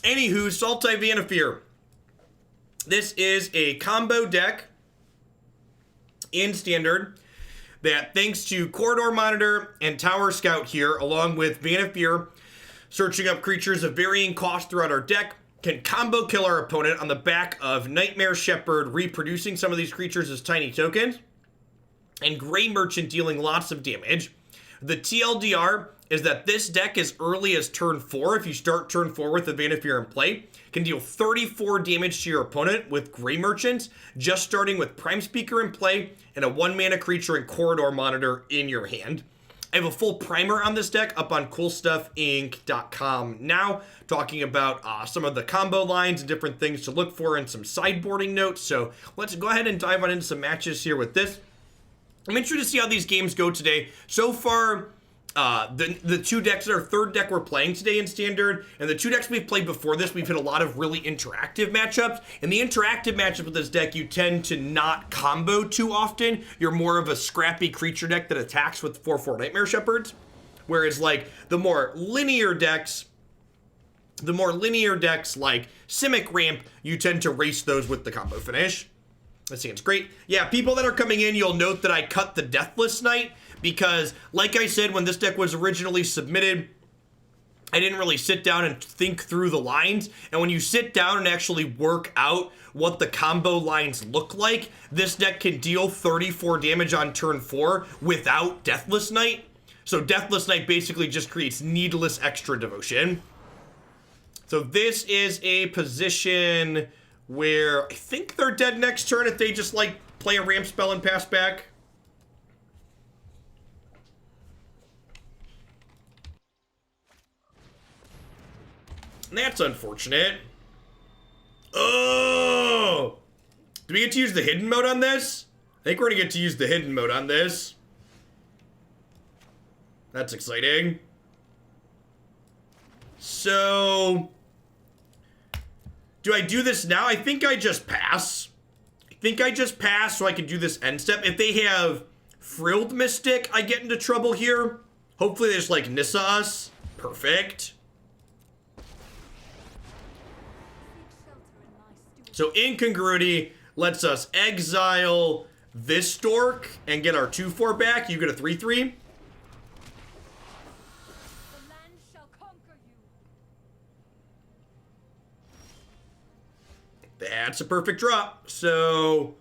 Anywho, Sultai Vannifar. This is a combo deck in Standard that, thanks to Corridor Monitor and Tower Scout here, along with Vannifar searching up creatures of varying cost throughout our deck, can combo kill our opponent on the back of Nightmare Shepherd reproducing some of these creatures as tiny tokens, and Grey Merchant dealing lots of damage. The TLDR is that this deck, as early as turn 4, if you start turn 4 with the Vannifar in play, can deal 34 damage to your opponent with Grey Merchants, just starting with Prime Speaker in play and a 1-mana creature and Corridor Monitor in your hand. I have a full primer on this deck up on CoolStuffInc.com now, talking about some of the combo lines and different things to look for and some sideboarding notes. So let's go ahead and dive on into some matches here with this. I'm interested to see how these games go today. So far, the two decks, our third deck we're playing today in Standard, and the two decks we've played before this, we've hit a lot of really interactive matchups. In the interactive matchup with this deck, you tend to not combo too often. You're more of a scrappy creature deck that attacks with 4/4 Nightmare Shepherds. Whereas, like, the more linear decks like Simic Ramp, you tend to race those with the combo finish. That seems great. Yeah, people that are coming in, you'll note that I cut the Deathless Knight because, like I said, when this deck was originally submitted, I didn't really sit down and think through the lines. And when you sit down and actually work out what the combo lines look like, this deck can deal 34 damage on turn 4 without Deathless Knight. So Deathless Knight basically just creates needless extra devotion. So this is a position where I think they're dead next turn if they just, like, play a ramp spell and pass back. And that's unfortunate. Oh! Do we get to use the hidden mode on this? I think we're gonna get to use the hidden mode on this. That's exciting. So do I do this now? I think I just pass. So I can do this end step. If they have Frilled Mystic, I get into trouble here. Hopefully they just, like, Nissa us. Perfect. So Incongruity lets us exile this Stork and get our 2/4 back. You get a 3/3. That's a perfect drop. So,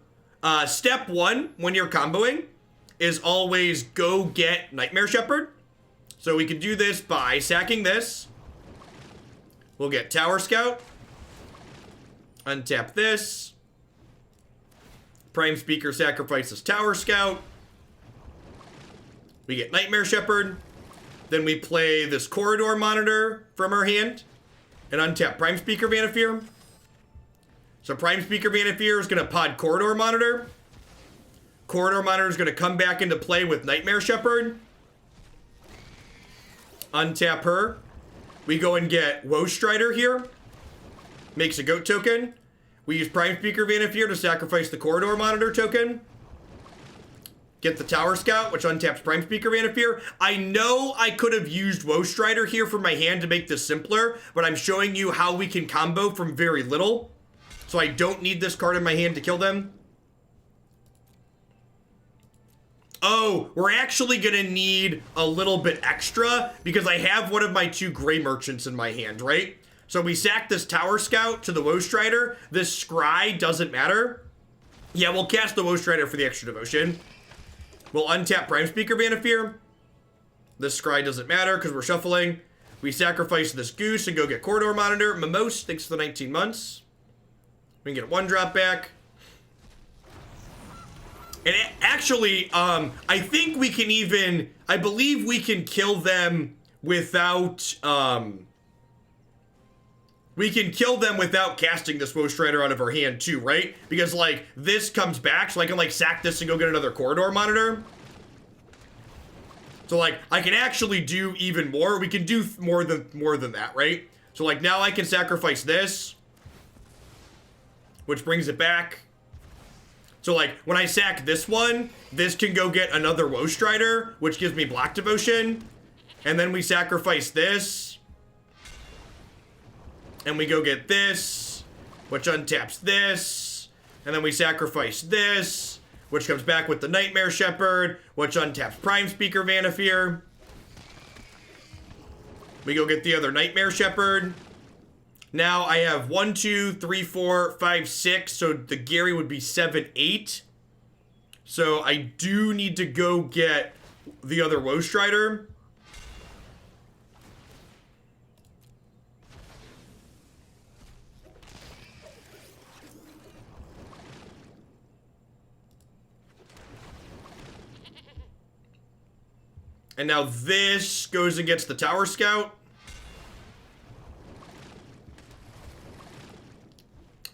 step 1 when you're comboing is always go get Nightmare Shepherd. So we can do this by sacking this. We'll get Tower Scout. Untap this. Prime Speaker sacrifices Tower Scout. We get Nightmare Shepherd. Then we play this Corridor Monitor from our hand and untap Prime Speaker Vannifar. So Prime Speaker Vannifar is going to pod Corridor Monitor. Corridor Monitor is going to come back into play with Nightmare Shepherd. Untap her. We go and get Woe Strider here. Makes a goat token. We use Prime Speaker Vannifar to sacrifice the Corridor Monitor token. Get the Tower Scout, which untaps Prime Speaker Vannifar. I know I could have used Woe Strider here for my hand to make this simpler, but I'm showing you how we can combo from very little. So I don't need this card in my hand to kill them. Oh, we're actually gonna need a little bit extra because I have one of my 2 Grey Merchants in my hand, right? So we sack this Tower Scout to the Woe Strider. This Scry doesn't matter. Yeah, we'll cast the Woe Strider for the extra devotion. We'll untap Prime Speaker Vannifar. This Scry doesn't matter because we're shuffling. We sacrifice this Goose and go get Corridor Monitor. Mimose, thanks for the 19 months. We can get a 1-drop back. And actually, I think we can even, I believe we can kill them without, casting this Woe Strider out of our hand too, right? Because, like, this comes back, so I can, like, sack this and go get another Corridor Monitor. So, like, I can actually do even more. We can do more than that, right? So, like, now I can sacrifice this, which brings it back. So, like, when I sack this one, this can go get another Woe Strider, which gives me Black Devotion. And then we sacrifice this. And we go get this, which untaps this. And then we sacrifice this, which comes back with the Nightmare Shepherd, which untaps Prime Speaker Vannifar. We go get the other Nightmare Shepherd. Now I have 1, 2, 3, 4, 5, 6. So the Gary would be 7, 8. So I do need to go get the other Woe Strider. And now this goes against the Tower Scout.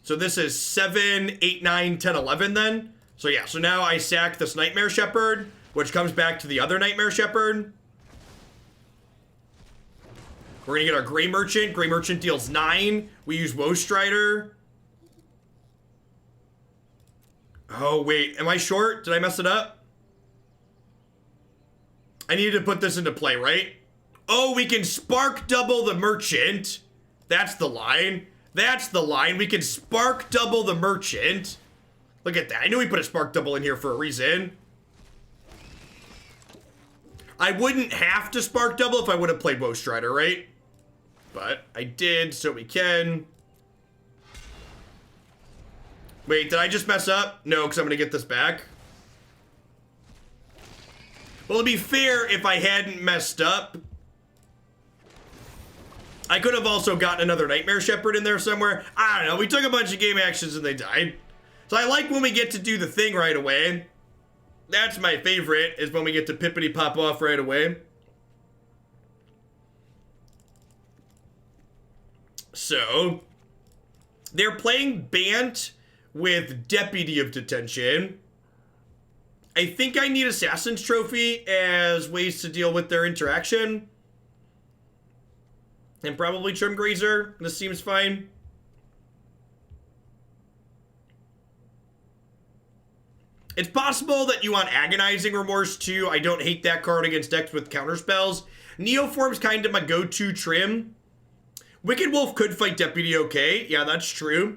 So this is 7, 8, 9, 10, 11 then. So yeah, so now I sack this Nightmare Shepherd, which comes back to the other Nightmare Shepherd. We're gonna get our Grey Merchant. Grey Merchant deals 9. We use Woe Strider. Oh wait, am I short? Did I mess it up? I needed to put this into play, right? Oh, we can spark double the Merchant. That's the line. That's the line. We can spark double the Merchant. Look at that. I knew we put a spark double in here for a reason. I wouldn't have to spark double if I would have played Woe Strider, right? But I did, so we can. Wait, did I just mess up? No, because I'm going to get this back. Well, to be fair, if I hadn't messed up, I could have also gotten another Nightmare Shepherd in there somewhere. I don't know. We took a bunch of game actions and they died. So I like when we get to do the thing right away. That's my favorite, is when we get to pippity pop off right away. So, they're playing Bant with Deputy of Detention. I think I need Assassin's Trophy as ways to deal with their interaction. And probably Trim Grazer. This seems fine. It's possible that you want Agonizing Remorse too. I don't hate that card against decks with counterspells. Neoform's kind of my go-to trim. Wicked Wolf could fight Deputy okay. Yeah, that's true.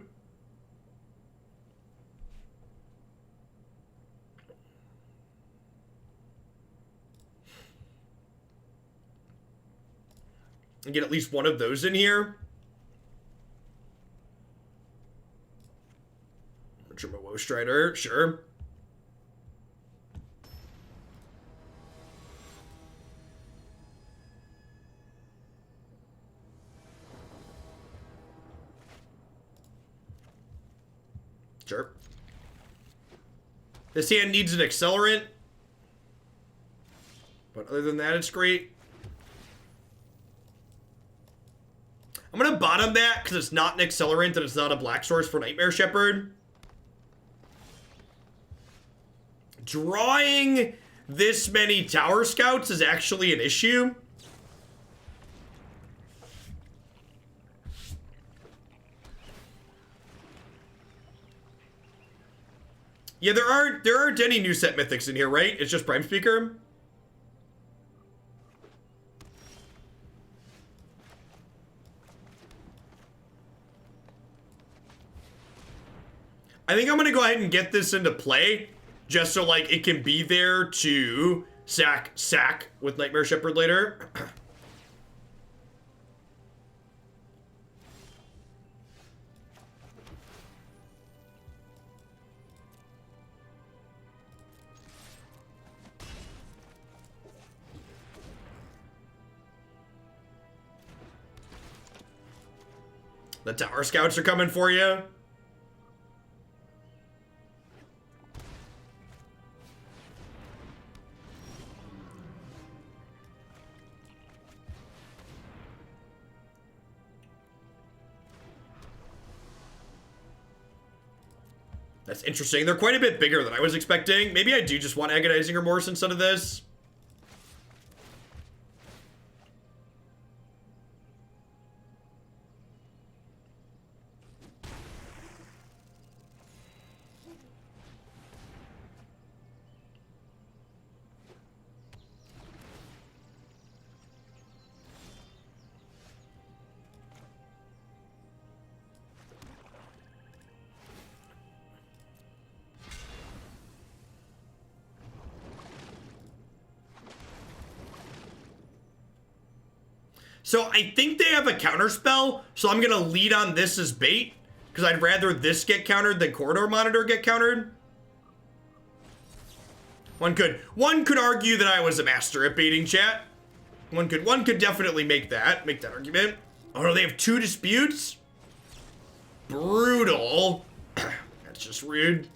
And get at least one of those in here. Trim a Woe Strider, sure. Sure. This hand needs an accelerant. But other than that, it's great. I'm going to bottom that because it's not an accelerant and it's not a black source for Nightmare Shepherd. Drawing this many Tower Scouts is actually an issue. Yeah, there aren't any new set mythics in here, right? It's just Prime Speaker. I think I'm gonna go ahead and get this into play, just so like it can be there to sack with Nightmare Shepherd later. The Tower Scouts are coming for you. That's interesting. They're quite a bit bigger than I was expecting. Maybe I do just want Agonizing Remorse instead of this. So I think they have a counter spell, so I'm gonna lead on this as bait, because I'd rather this get countered than Corridor Monitor get countered. One could argue that I was a master at baiting, chat. One could definitely make that argument. Oh no, they have 2 disputes? Brutal. That's just rude.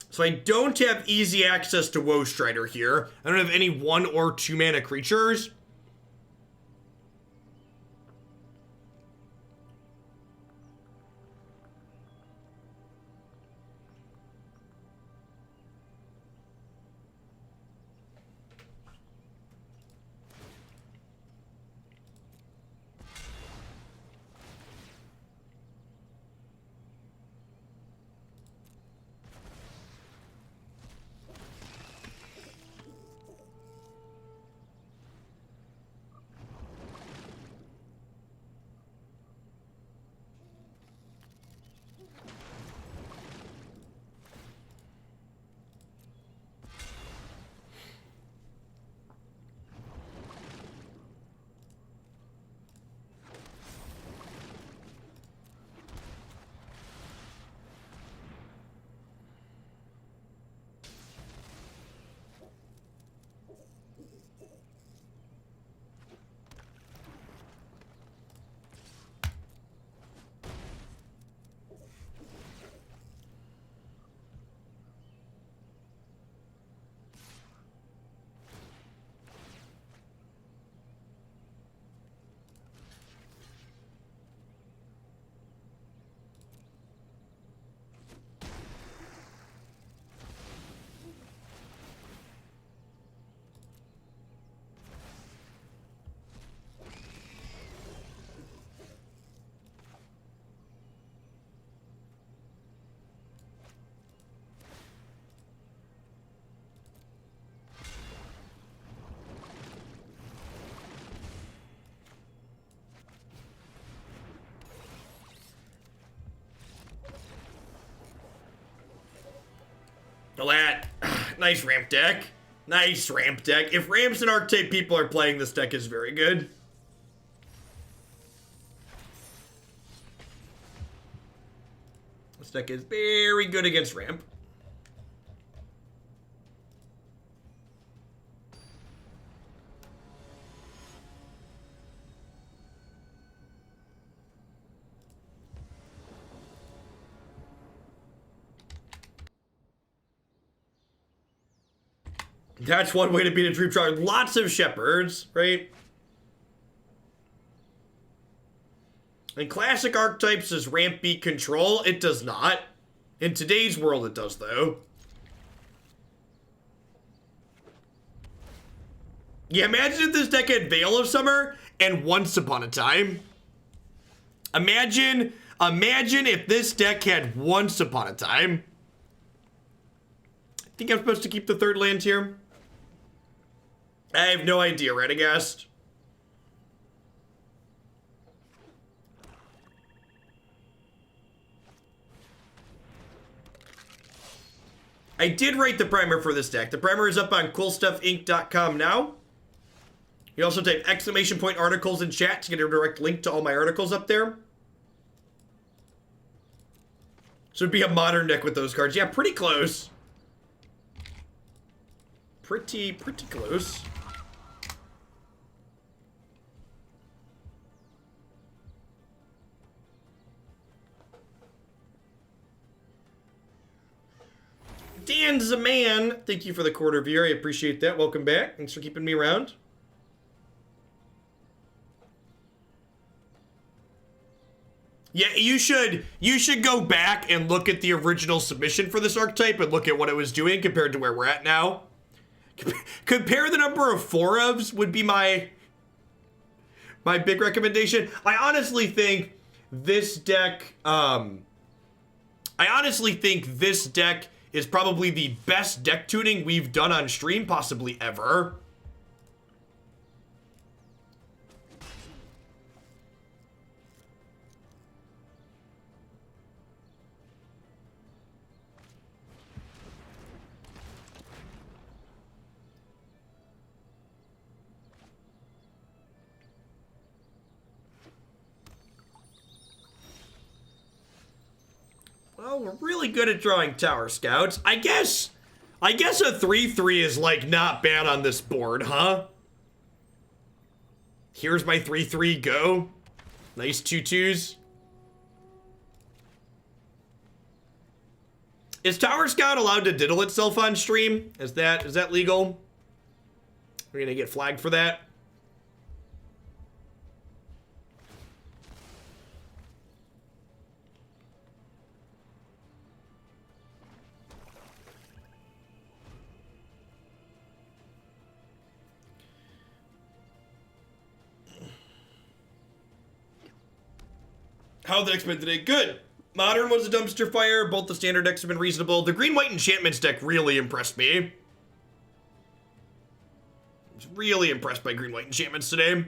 So I don't have easy access to Woe Strider here. I don't have any 1 or 2 mana creatures. Well, that nice ramp deck. Nice ramp deck. If ramps and archetype people are playing, this deck is very good. This deck is very good against ramp. That's one way to beat a Dream Charge. Lots of shepherds, right? In classic archetypes, does ramp beat control? It does not. In today's world, it does, though. Yeah, imagine if this deck had Veil of Summer and Once Upon a Time. Imagine if this deck had Once Upon a Time. I think I'm supposed to keep the 3rd land here. I have no idea, right, I guess. I did write the primer for this deck. The primer is up on coolstuffinc.com now. You also type ! articles in chat to get a direct link to all my articles up there. So it'd be a modern deck with those cards. Yeah, pretty close. Pretty close. Dan Zaman, thank you for the quarter view. I appreciate that. Welcome back. Thanks for keeping me around. Yeah, you should go back and look at the original submission for this archetype and look at what it was doing compared to where we're at now. Compare the number of 4-ofs would be my big recommendation. I honestly think this deck is probably the best deck tuning we've done on stream, possibly ever. Well, we're really good at drawing Tower Scouts. I guess a 3/3 is, like, not bad on this board, huh? Here's my 3/3, go. Nice 2/2s. Is Tower Scout allowed to diddle itself on stream? Is that legal? We're gonna get flagged for that. How the decks been today? Good. Modern was a dumpster fire. Both the standard decks have been reasonable. The green-white enchantments deck really impressed me. I was really impressed by green-white enchantments today.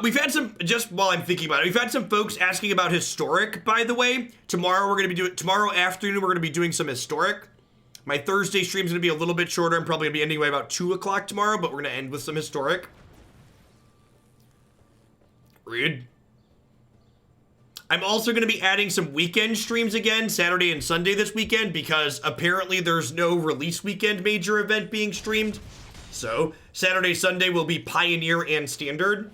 We've had some, just while I'm thinking about it, we've had some folks asking about historic, by the way. Tomorrow afternoon, we're going to be doing some historic. My Thursday stream's going to be a little bit shorter. I'm probably going to be ending by about 2 o'clock tomorrow, but we're going to end with some historic. Rude. I'm also going to be adding some weekend streams again, Saturday and Sunday this weekend, because apparently there's no release weekend major event being streamed. So, Saturday, Sunday will be Pioneer and Standard.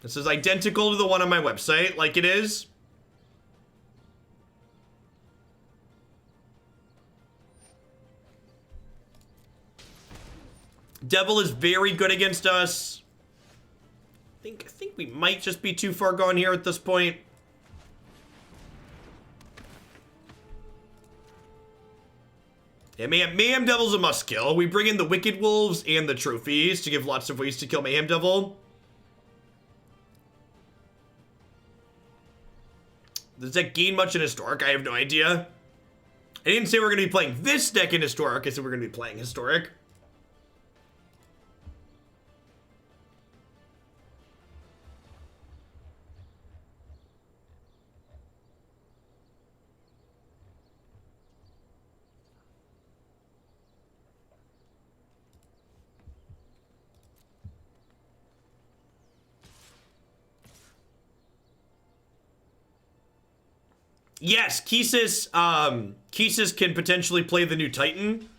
This is identical to the one on my website, like it is. Devil is very good against us. I think we might just be too far gone here at this point. Yeah, Mayhem Devil's a must kill. We bring in the Wicked Wolves and the trophies to give lots of ways to kill Mayhem Devil. Does that gain much in Historic? I have no idea. I didn't say we're going to be playing this deck in Historic. I said we're going to be playing Historic. Yes, Kesis can potentially play the new Titan,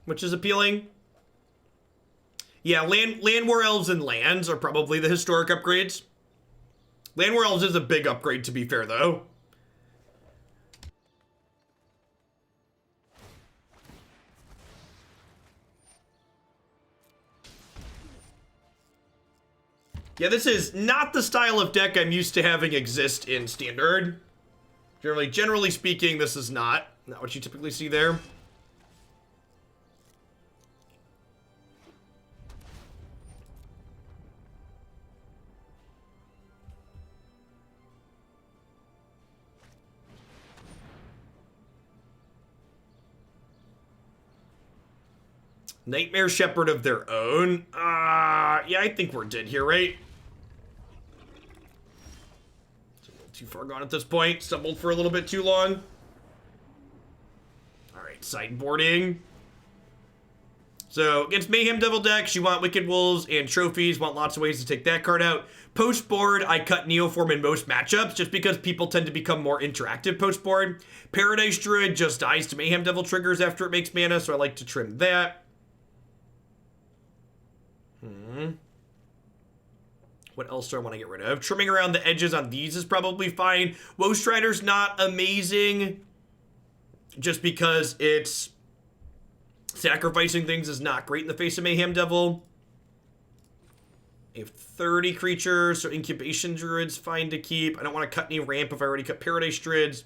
which is appealing. Yeah, Land War Elves and lands are probably the historic upgrades. Land War Elves is a big upgrade, to be fair, though. Yeah, this is not the style of deck I'm used to having exist in Standard. Generally speaking, this is not what you typically see there. Nightmare Shepherd of their own. Yeah, I think we're dead here, right? Too far gone at this point. Stumbled for a little bit too long. Alright, sideboarding. So, against Mayhem Devil decks, you want Wicked Wolves and trophies. Want lots of ways to take that card out. Post-board, I cut Neoform in most matchups, just because people tend to become more interactive post-board. Paradise Druid just dies to Mayhem Devil triggers after it makes mana, so I like to trim that. What else do I want to get rid of? Trimming around the edges on these is probably fine. Woe Strider's not amazing, just because it's sacrificing things is not great in the face of Mayhem Devil. I have 30 creatures, so Incubation Druid's fine to keep. I don't want to cut any ramp if I already cut Paradise Druids.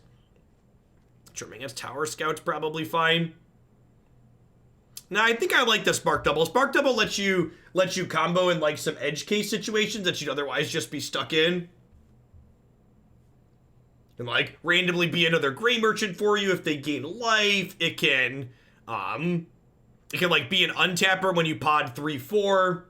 Trimming as Tower Scout's probably fine. Now, I think I like the Spark Double. Spark Double lets you combo in like some edge case situations that you'd otherwise just be stuck in. And like randomly be another Gray Merchant for you if they gain life. It can like be an untapper when you pod 3/4.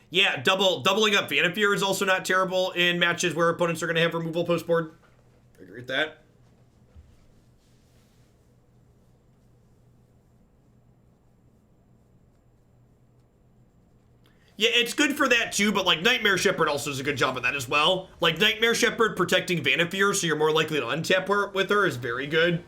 Yeah, doubling up Vannifar is also not terrible in matches where opponents are going to have removal post board. I agree with that. Yeah, it's good for that too, but like Nightmare Shepherd also does a good job of that as well. Like Nightmare Shepherd protecting Vannifar so you're more likely to untap her with her is very good.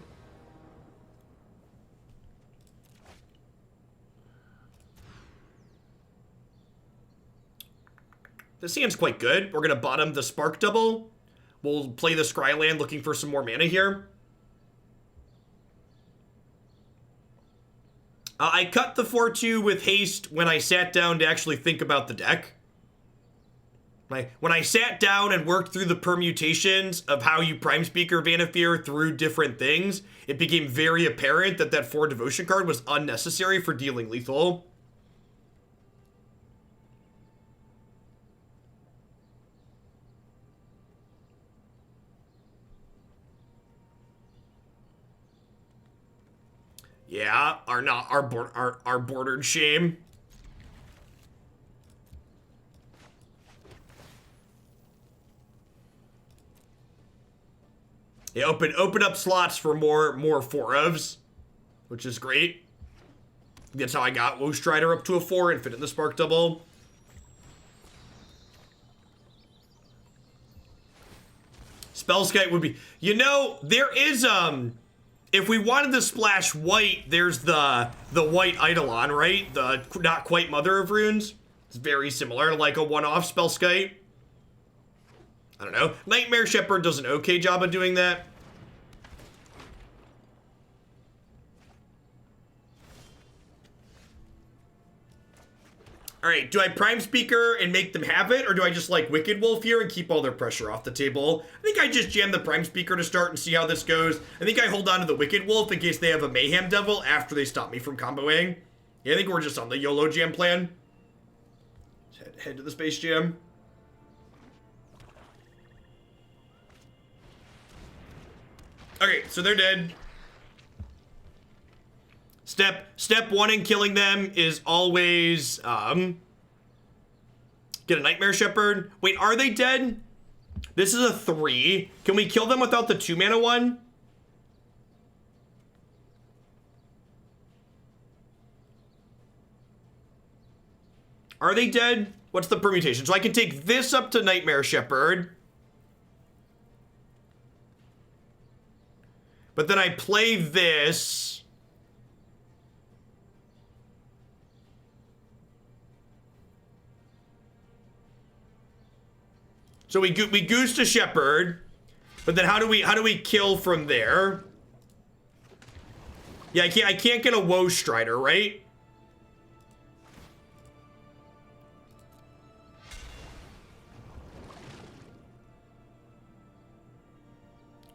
This hand's quite good. We're going to bottom the Spark Double. We'll play the Scryland looking for some more mana here. I cut the 4/2 with haste when I sat down to actually think about the deck. When I sat down and worked through the permutations of how you Prime Speaker Vannifar through different things, it became very apparent that that 4 Devotion card was unnecessary for dealing lethal. Yeah, our bordered shame. Yeah, open up slots for more 4-ofs, which is great. That's how I got Woe Strider up to a 4 and fit in the Spark Double. Spellskite would be, there is if we wanted to splash white, there's the white Eidolon, right? The not quite Mother of Runes. It's very similar, like a one-off Spellskite. I don't know. Nightmare Shepherd does an okay job of doing that. All right, do I Prime Speaker and make them have it, or do I just like Wicked Wolf here and keep all their pressure off the table? I think I just jam the Prime Speaker to start and see how this goes. I think I hold on to the Wicked Wolf in case they have a Mayhem Devil after they stop me from comboing. Yeah, I think we're just on the YOLO jam plan. Head to the Space Jam. Okay, so they're dead. Step 1 in killing them is always get a Nightmare Shepherd. Wait, are they dead? This is a 3. Can we kill them without the 2-mana one? Are they dead? What's the permutation? So I can take this up to Nightmare Shepherd. But then I play this. So we goose to Shepherd, but then how do we kill from there? Yeah, I can't get a Woe Strider, right?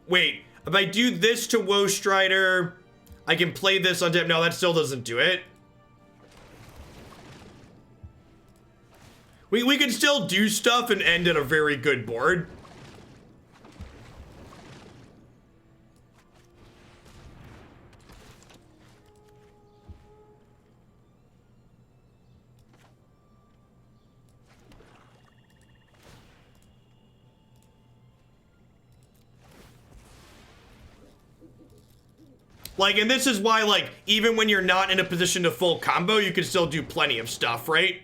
Wait, if I do this to Woe Strider, I can play this on tap. No, that still doesn't do it. We can still do stuff and end at a very good board. Like, and this is why, like, even when you're not in a position to full combo, you can still do plenty of stuff, right?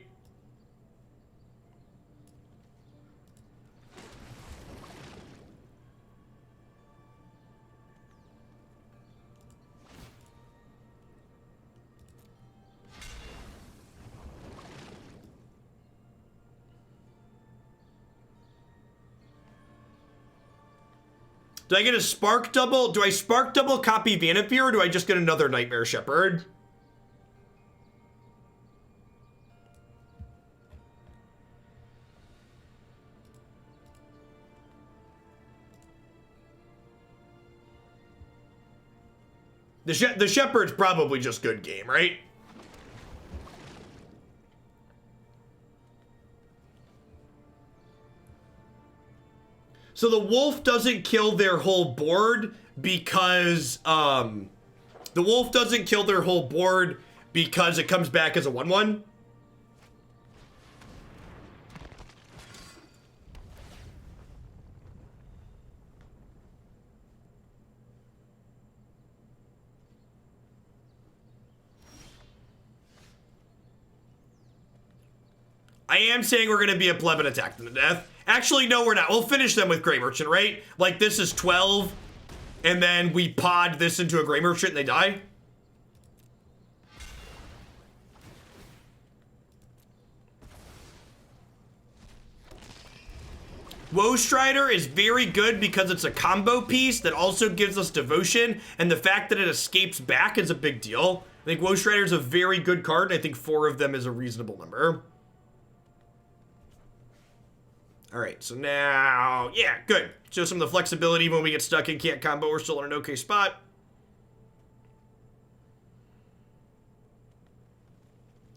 Do I get a Spark Double? Do I Spark Double copy Vannifar, or do I just get another Nightmare Shepherd? The Shepherd's probably just good game, right? So the wolf doesn't kill their whole board because, the wolf doesn't kill their whole board because it comes back as a 1/1. I am saying we're going to be a pleb and attack them to death. Actually, no, we're not. We'll finish them with Grey Merchant, right? Like, this is 12, and then we pod this into a Grey Merchant and they die. Woe Strider is very good because it's a combo piece that also gives us devotion, and the fact that it escapes back is a big deal. I think Woe Strider is a very good card, and I think 4 of them is a reasonable number. All right, so now, yeah, good. Show some of the flexibility when we get stuck and can't combo. We're still in an okay spot.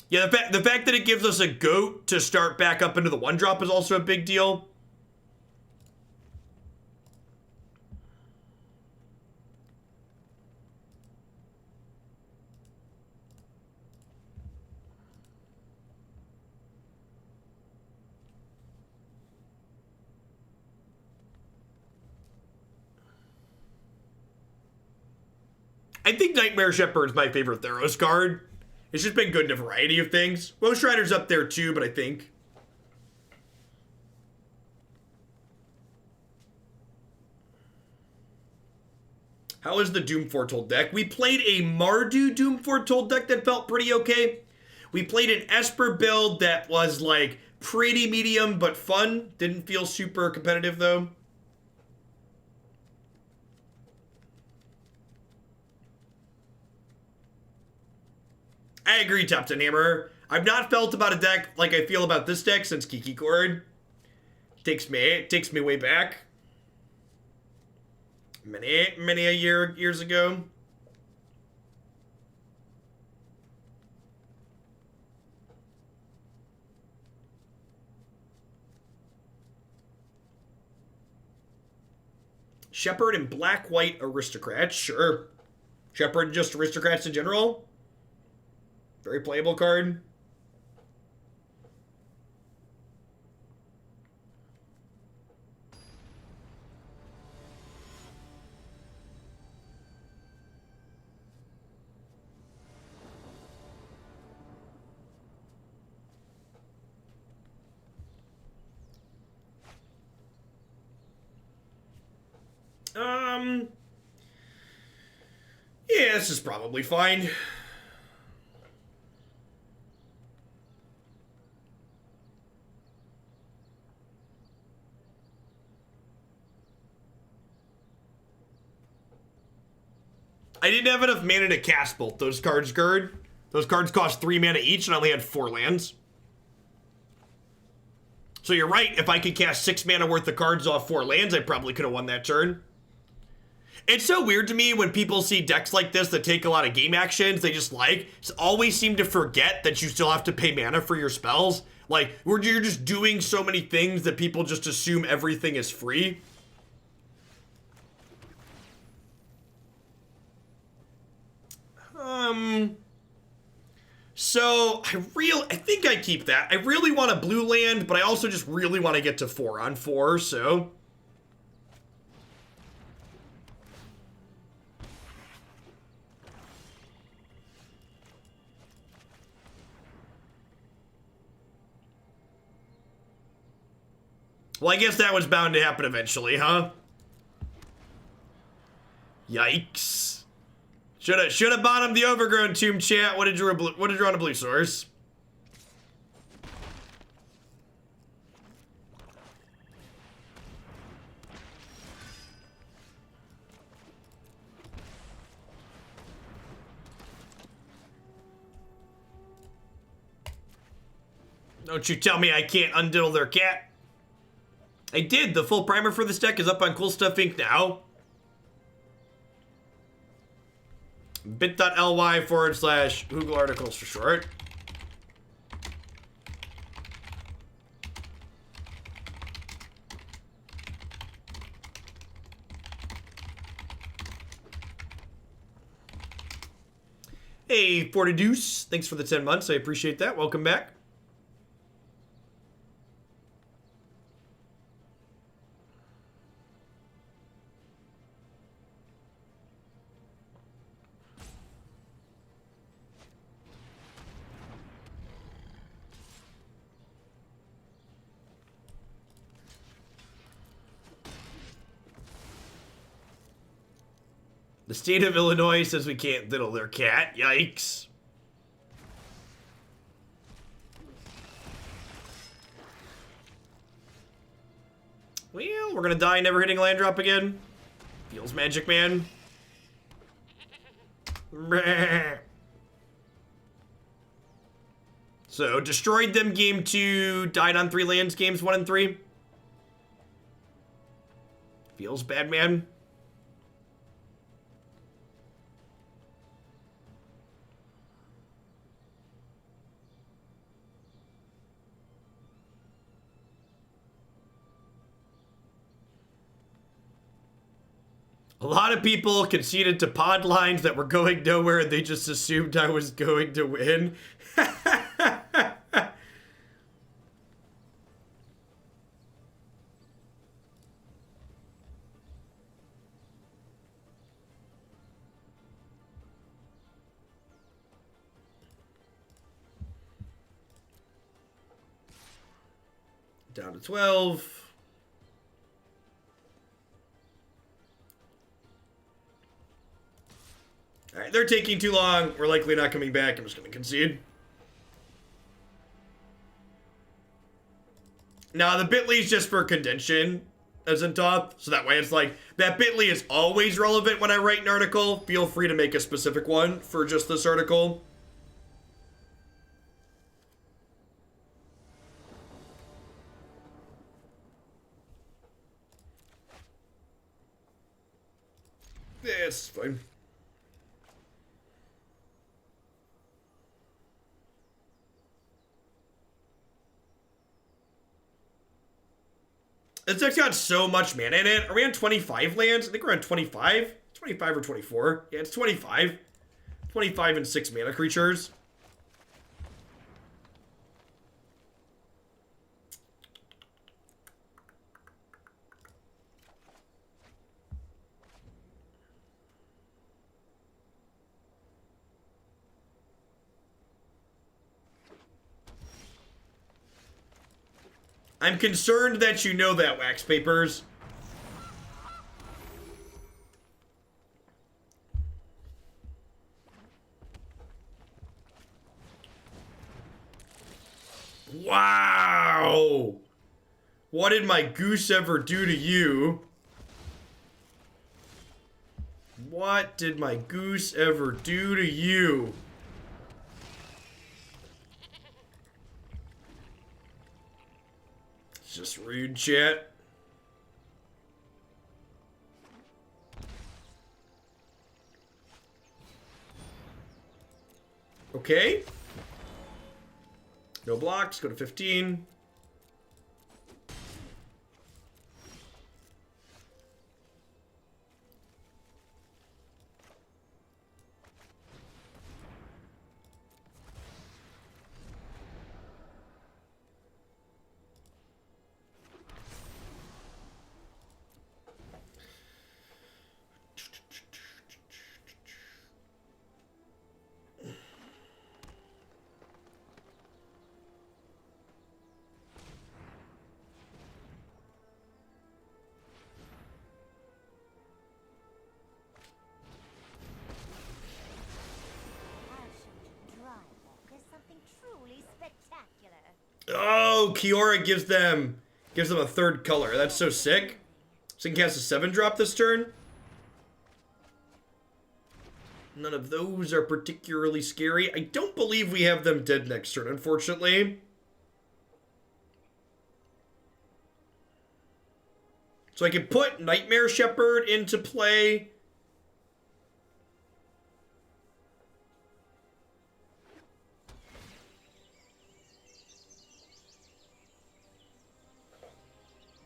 Yeah, the fact that it gives us a goat to start back up into the 1-drop is also a big deal. I think Nightmare Shepherd's my favorite Theros card. It's just been good in a variety of things. Woe Strider's up there too, but I think. How is the Doom Foretold deck? We played a Mardu Doom Foretold deck that felt pretty okay. We played an Esper build that was like pretty medium but fun. Didn't feel super competitive though. I agree, Captain Hammer. I've not felt about a deck like I feel about this deck since Kiki Chord. Takes me way back. Many a years ago. Shepherd and Black-White Aristocrats, sure. Shepherd and just Aristocrats in general. Very playable card. Yeah, this is probably fine. I didn't have enough mana to cast both those cards, Gerd. Those cards cost 3 mana each, and I only had 4 lands. So you're right, if I could cast 6 mana worth of cards off 4 lands, I probably could have won that turn. It's so weird to me when people see decks like this that take a lot of game actions, they just always seem to forget that you still have to pay mana for your spells. Like, you're just doing so many things that people just assume everything is free. So I think I keep that. I really want a blue land, but I also just really want to get to 4-on-4, so. Well, I guess that was bound to happen eventually, huh? Yikes. Should have bottomed the Overgrown Tomb, chat. What did you on a blue source? Don't you tell me I can't undiddle their cat. I did. The full primer for this deck is up on Cool Stuff Inc. now. bit.ly/Google articles for short. Hey, Fortideuce, thanks for the 10 months. I appreciate that. Welcome back. The state of Illinois says we can't diddle their cat. Yikes. Well, we're gonna die never hitting land drop again. Feels magic, man. So, destroyed them game 2, died on 3 lands games 1 and 3. Feels bad, man. A lot of people conceded to pod lines that were going nowhere and they just assumed I was going to win. Down to 12. Alright, they're taking too long. We're likely not coming back. I'm just going to concede. Now, the bit.ly is just for contention, as in top. So that way it's like, that bit.ly is always relevant when I write an article. Feel free to make a specific one for just this article. Yeah, it's fine. This deck's got so much mana in it. Are we on 25 lands? I think we're on 25. 25 or 24. Yeah, it's 25. 25 and 6 mana creatures. I'm concerned that you know that, Wax Papers. Wow! What did my goose ever do to you? What did my goose ever do to you? It's just rude, chat. Okay. No blocks, go to 15. Oh, Kiora gives them a third color. That's so sick. So you can cast a 7-drop this turn. None of those are particularly scary. I don't believe we have them dead next turn, unfortunately. So I can put Nightmare Shepherd into play.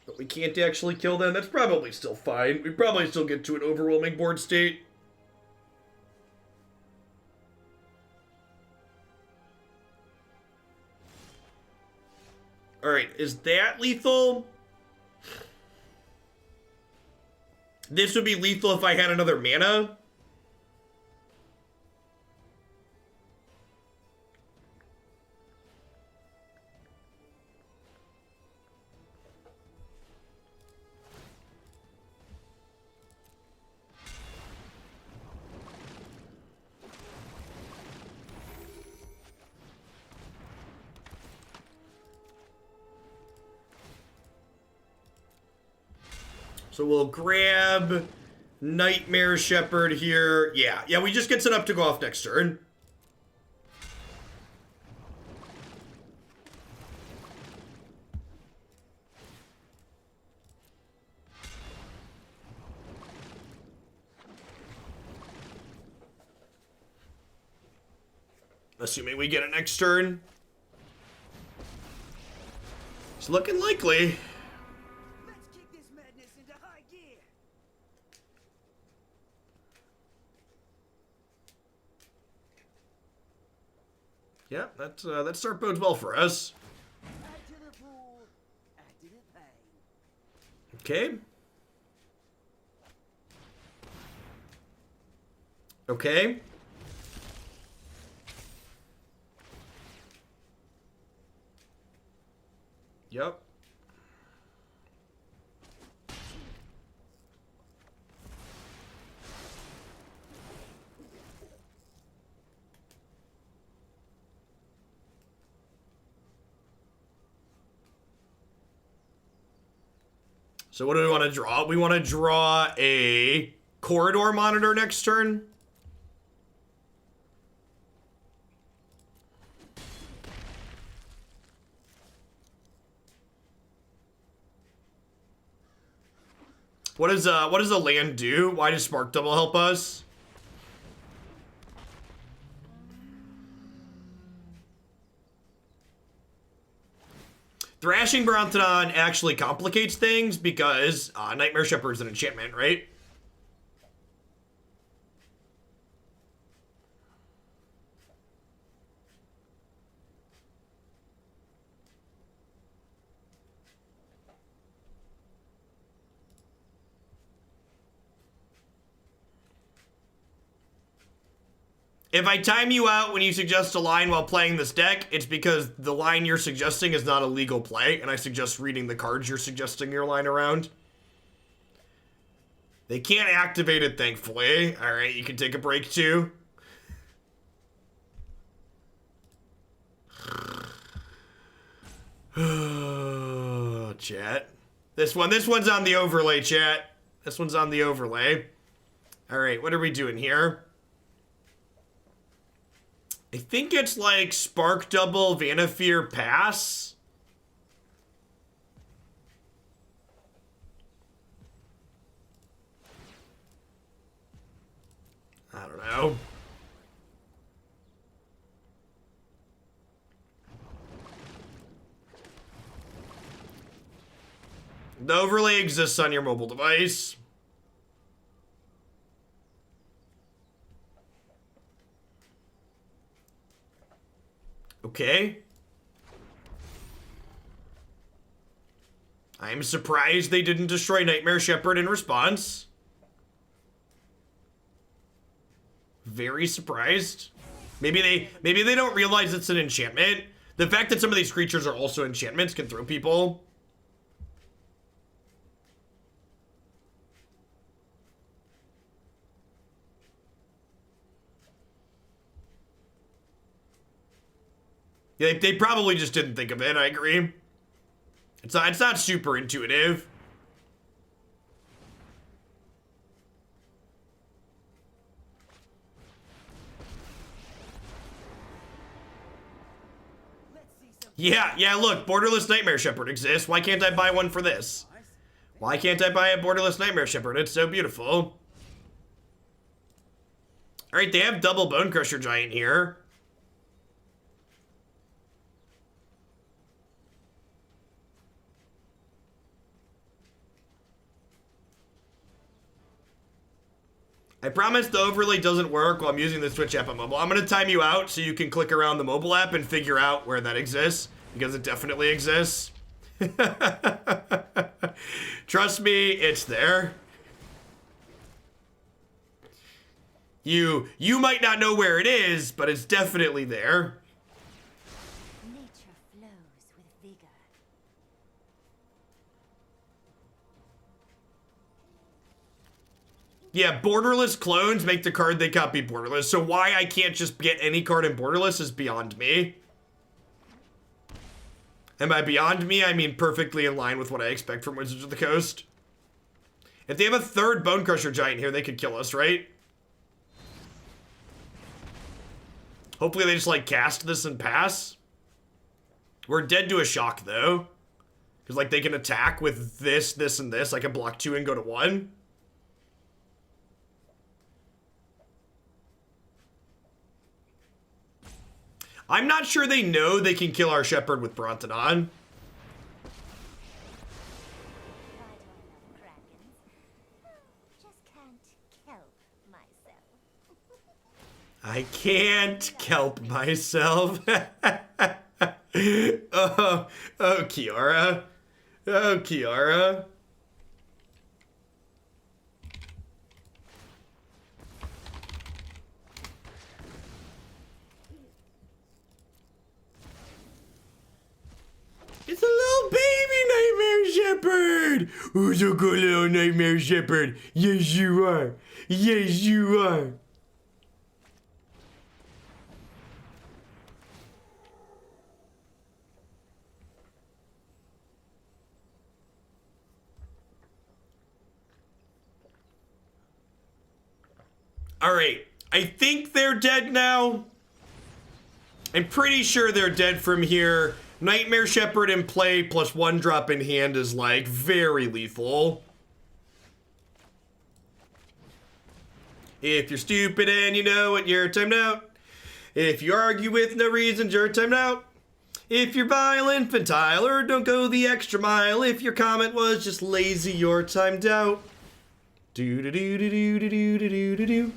But we can't actually kill them. That's probably still fine. We probably still get to an overwhelming board state. Alright, is that lethal? This would be lethal if I had another mana. So we'll grab Nightmare Shepherd here. Yeah, we just get set up to go off next turn. Assuming we get it next turn. It's looking likely. Yeah, that start bodes well for us. Okay. Okay. Yep. So what do we want to draw? We want to draw a corridor monitor next turn. What does a land do? Why does Spark Double help us? Thrashing Brontodon actually complicates things because Nightmare Shepherd's an enchantment, right? If I time you out when you suggest a line while playing this deck, it's because the line you're suggesting is not a legal play, and I suggest reading the cards you're suggesting your line around. They can't activate it, thankfully. Alright, you can take a break too. Chat. This one's on the overlay, chat. This one's on the overlay. Alright, what are we doing here? I think it's like Spark Double, Vannifar, Pass. I don't know. The overlay exists on your mobile device. Okay. I'm surprised they didn't destroy Nightmare Shepherd in response. Very surprised. Maybe they don't realize it's an enchantment. The fact that some of these creatures are also enchantments can throw people. They probably just didn't think of it, I agree. It's not super intuitive. Yeah, look, Borderless Nightmare Shepherd exists. Why can't I buy one for this? Why can't I buy a Borderless Nightmare Shepherd? It's so beautiful. Alright, they have double Bone Crusher Giant here. I promise the overlay doesn't work while I'm using the Twitch app on mobile. I'm going to time you out so you can click around the mobile app and figure out where that exists, because it definitely exists. Trust me, it's there. You might not know where it is, but it's definitely there. Nature flows with vigor. Yeah, borderless clones make the card they copy borderless, so why I can't just get any card in borderless is beyond me. And by beyond me, I mean perfectly in line with what I expect from Wizards of the Coast. If they have a third Bone Crusher Giant here, they could kill us, right? Hopefully they just, like, cast this and pass. We're dead to a shock, though. Because, like, they can attack with this, this, and this. I can block 2 and go to 1. I'm not sure they know they can kill our Shepherd with Brontodon. I can't kelp myself. Oh, Kiara. Oh, Kiara. It's a little baby Nightmare Shepherd. Who's a good little Nightmare Shepherd? Yes, you are. Yes, you are. Alright, I think they're dead now. I'm pretty sure they're dead from here. Nightmare Shepherd in play plus 1-drop in hand is, like, very lethal. If you're stupid and you know it, you're timed out. If you argue with no reason, you're timed out. If you're vile, infantile, or don't go the extra mile. If your comment was just lazy, you're timed out. Do-do-do-do-do-do-do-do-do-do.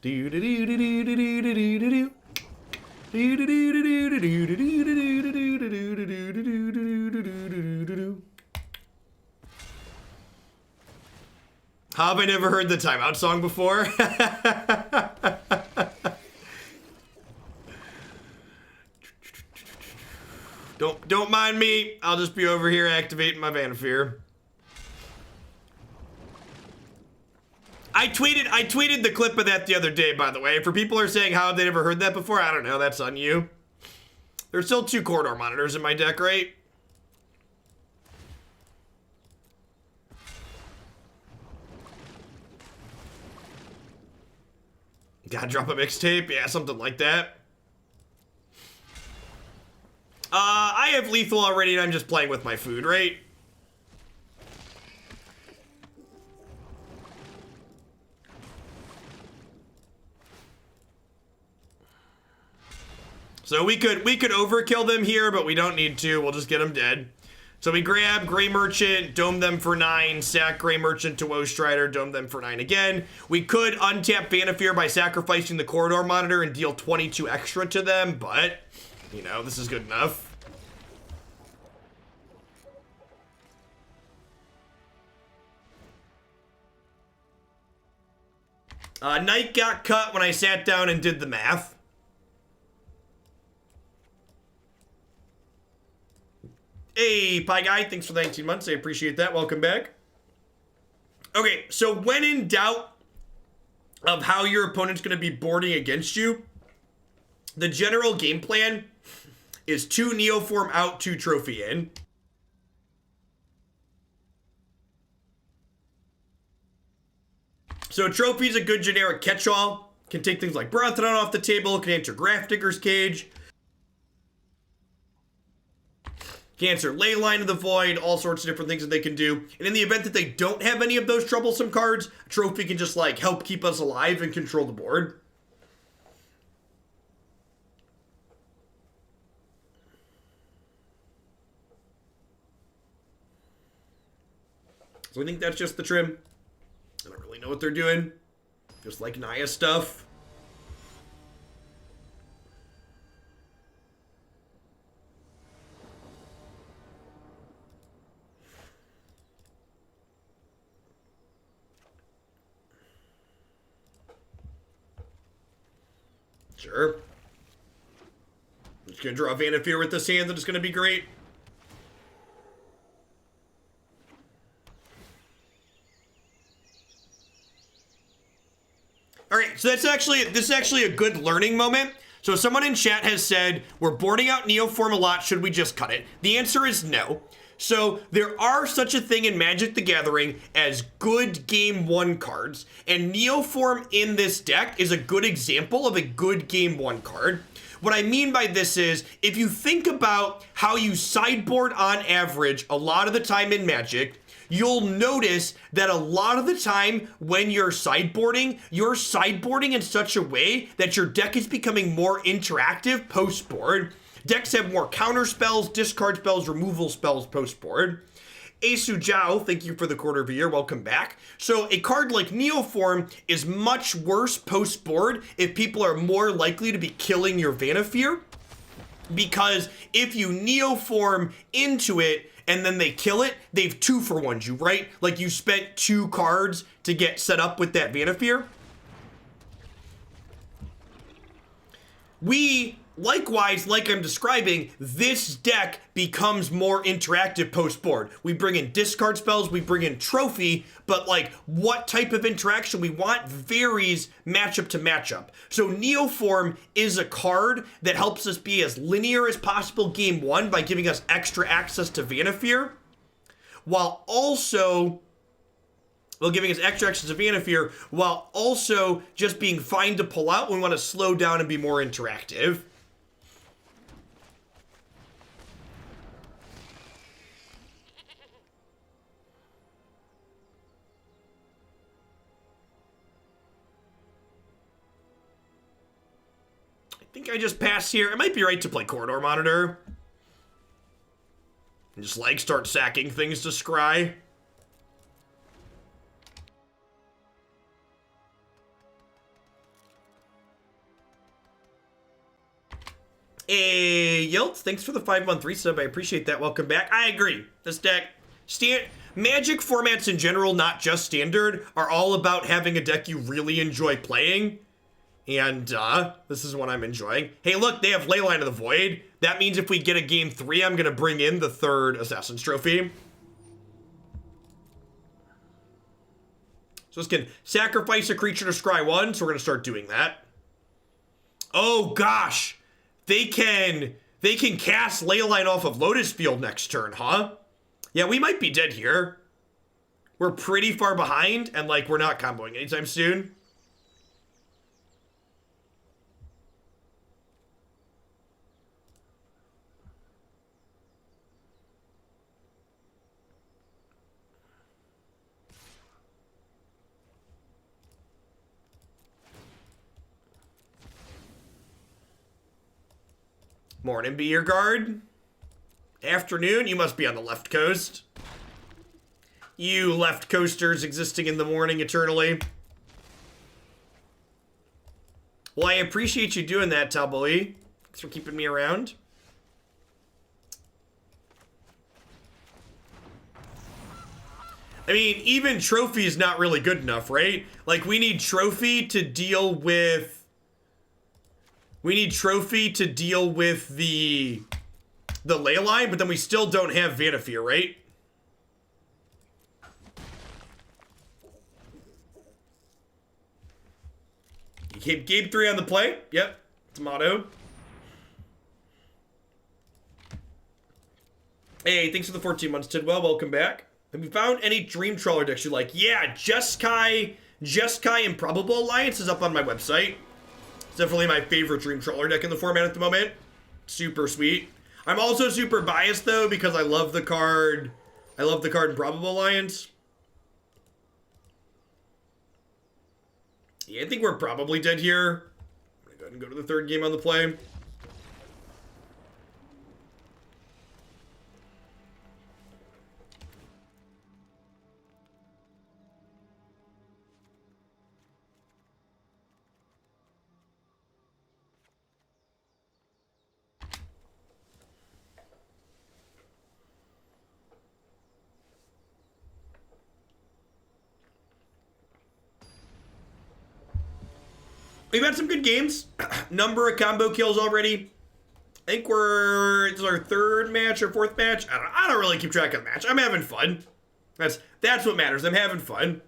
Do-do-do-do-do-do-do-do-do-do. Have I never heard the timeout song before? Don't mind me. I'll just be over here activating my Vannifar. I tweeted the clip of that the other day, by the way. For people who are saying how have they never heard that before, I don't know, that's on you. There's still 2 corridor monitors in my deck, right? Gotta drop a mixtape, yeah, something like that. I have lethal already and I'm just playing with my food, right? So we could overkill them here, but we don't need to. We'll just get them dead. So we grab Grey Merchant, dome them for 9, sack Grey Merchant to Woe Strider, dome them for 9 again. We could untap Vannifar by sacrificing the Corridor Monitor and deal 22 extra to them, but, you know, this is good enough. Night got cut when I sat down and did the math. Hey, Pie Guy, thanks for the 19 months. I appreciate that. Welcome back. Okay, so when in doubt of how your opponent's going to be boarding against you, the general game plan is 2 Neoform out, 2 Trophy in. So Trophy's a good generic catch-all. Can take things like Brothron off the table, can answer Grafdigger's Cage. Can answer Leyline of the Void, all sorts of different things that they can do. And in the event that they don't have any of those troublesome cards, Trophy can just like help keep us alive and control the board. So I think that's just the trim. I don't really know what they're doing. Just like Naya stuff. Sure. I'm just gonna draw Vannifar with this hand, and it's gonna be great. All right, so this is actually a good learning moment. So someone in chat has said, we're boarding out Neoform a lot, should we just cut it? The answer is no. So there are such a thing in Magic the Gathering as good Game 1 cards, and Neoform in this deck is a good example of a good Game 1 card. What I mean by this is, if you think about how you sideboard on average a lot of the time in Magic, you'll notice that a lot of the time when you're sideboarding in such a way that your deck is becoming more interactive post-board. Decks have more counter spells, discard spells, removal spells post-board. Asu Zhao, thank you for the quarter of a year, welcome back. So a card like Neoform is much worse post-board if people are more likely to be killing your Vannifar. Because if you Neoform into it, and then they kill it, they've 2-for-1'd you, right? Like you spent 2 cards to get set up with that Vannifar. Likewise, like I'm describing, this deck becomes more interactive post-board. We bring in discard spells, we bring in Trophy, but like what type of interaction we want varies matchup to matchup. So Neoform is a card that helps us be as linear as possible Game 1 by giving us extra access to Vannifar, while also giving us extra access to Vannifar, while also just being fine to pull out when we want to slow down and be more interactive. I think I just pass here. It might be right to play Corridor Monitor. And just like start sacking things to scry. Hey, Yilt, thanks for the 5-month resub. I appreciate that. Welcome back. I agree. This deck, Magic formats in general, not just Standard, are all about having a deck you really enjoy playing. And this is what I'm enjoying. Hey, look, they have Leyline of the Void. That means if we get a Game 3, I'm going to bring in the 3rd Assassin's Trophy. So this can sacrifice a creature to scry 1, so we're going to start doing that. Oh, gosh. They can cast Leyline off of Lotus Field next turn, huh? Yeah, we might be dead here. We're pretty far behind, and like we're not comboing anytime soon. Morning, be your guard. Afternoon, you must be on the left coast. You left coasters existing in the morning eternally. Well, I appreciate you doing that, Talboli. Thanks for keeping me around. I mean, even Trophy is not really good enough, right? Like, we need Trophy to deal with... We need Trophy to deal with the Leyline, but then we still don't have Vannifar, right? You keep Game 3 on the play. Yep, it's a motto. Hey, thanks for the 14 months, Tidwell. Welcome back. Have you found any Dream Trawler decks you like? Yeah, Jeskai Improbable Alliance is up on my website. It's definitely my favorite Dream Trawler deck in the format at the moment. Super sweet. I'm also super biased, though, because I love the card. I love the card Improbable Alliance. Yeah, I think we're probably dead here. I'm gonna go ahead and go to the third game on the play. We've had some good games. Number of combo kills already. I think this is our third match or fourth match. I don't really keep track of the match. I'm having fun. That's what matters. I'm having fun.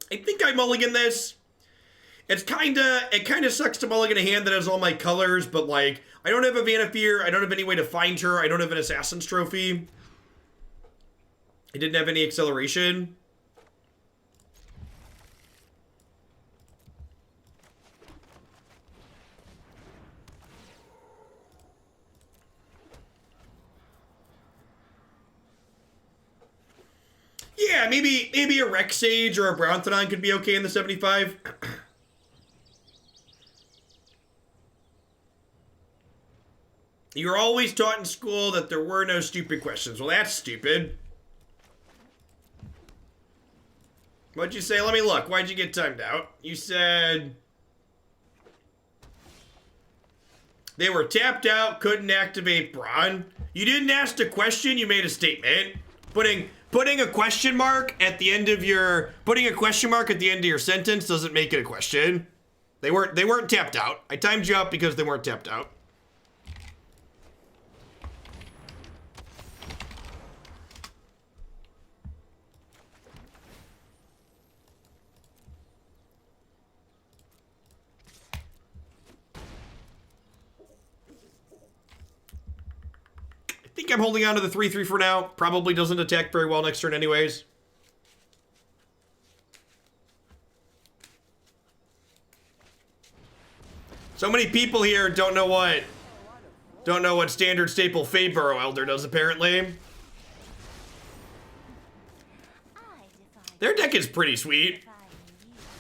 I think I mulligan this. It kind of sucks to mulligan a hand that has all my colors, but like, I don't have a Vannifar. I don't have any way to find her. I don't have an Assassin's Trophy. I didn't have any acceleration. Yeah, maybe a Rex Sage or a Brontodon could be okay in the 75. You were always taught in school that there were no stupid questions. Well, that's stupid. What'd you say? Let me look. Why'd you get timed out? You said they were tapped out, couldn't activate Brawn. You didn't ask a question, you made a statement. Putting a question mark at the end of your sentence doesn't make it a question. They weren't tapped out. I timed you out because they weren't tapped out. I think I'm holding on to the 3/3 for now. Probably doesn't attack very well next turn anyways. So many people here don't know what standard staple Fade-Burrow Elder does apparently. Their deck is pretty sweet.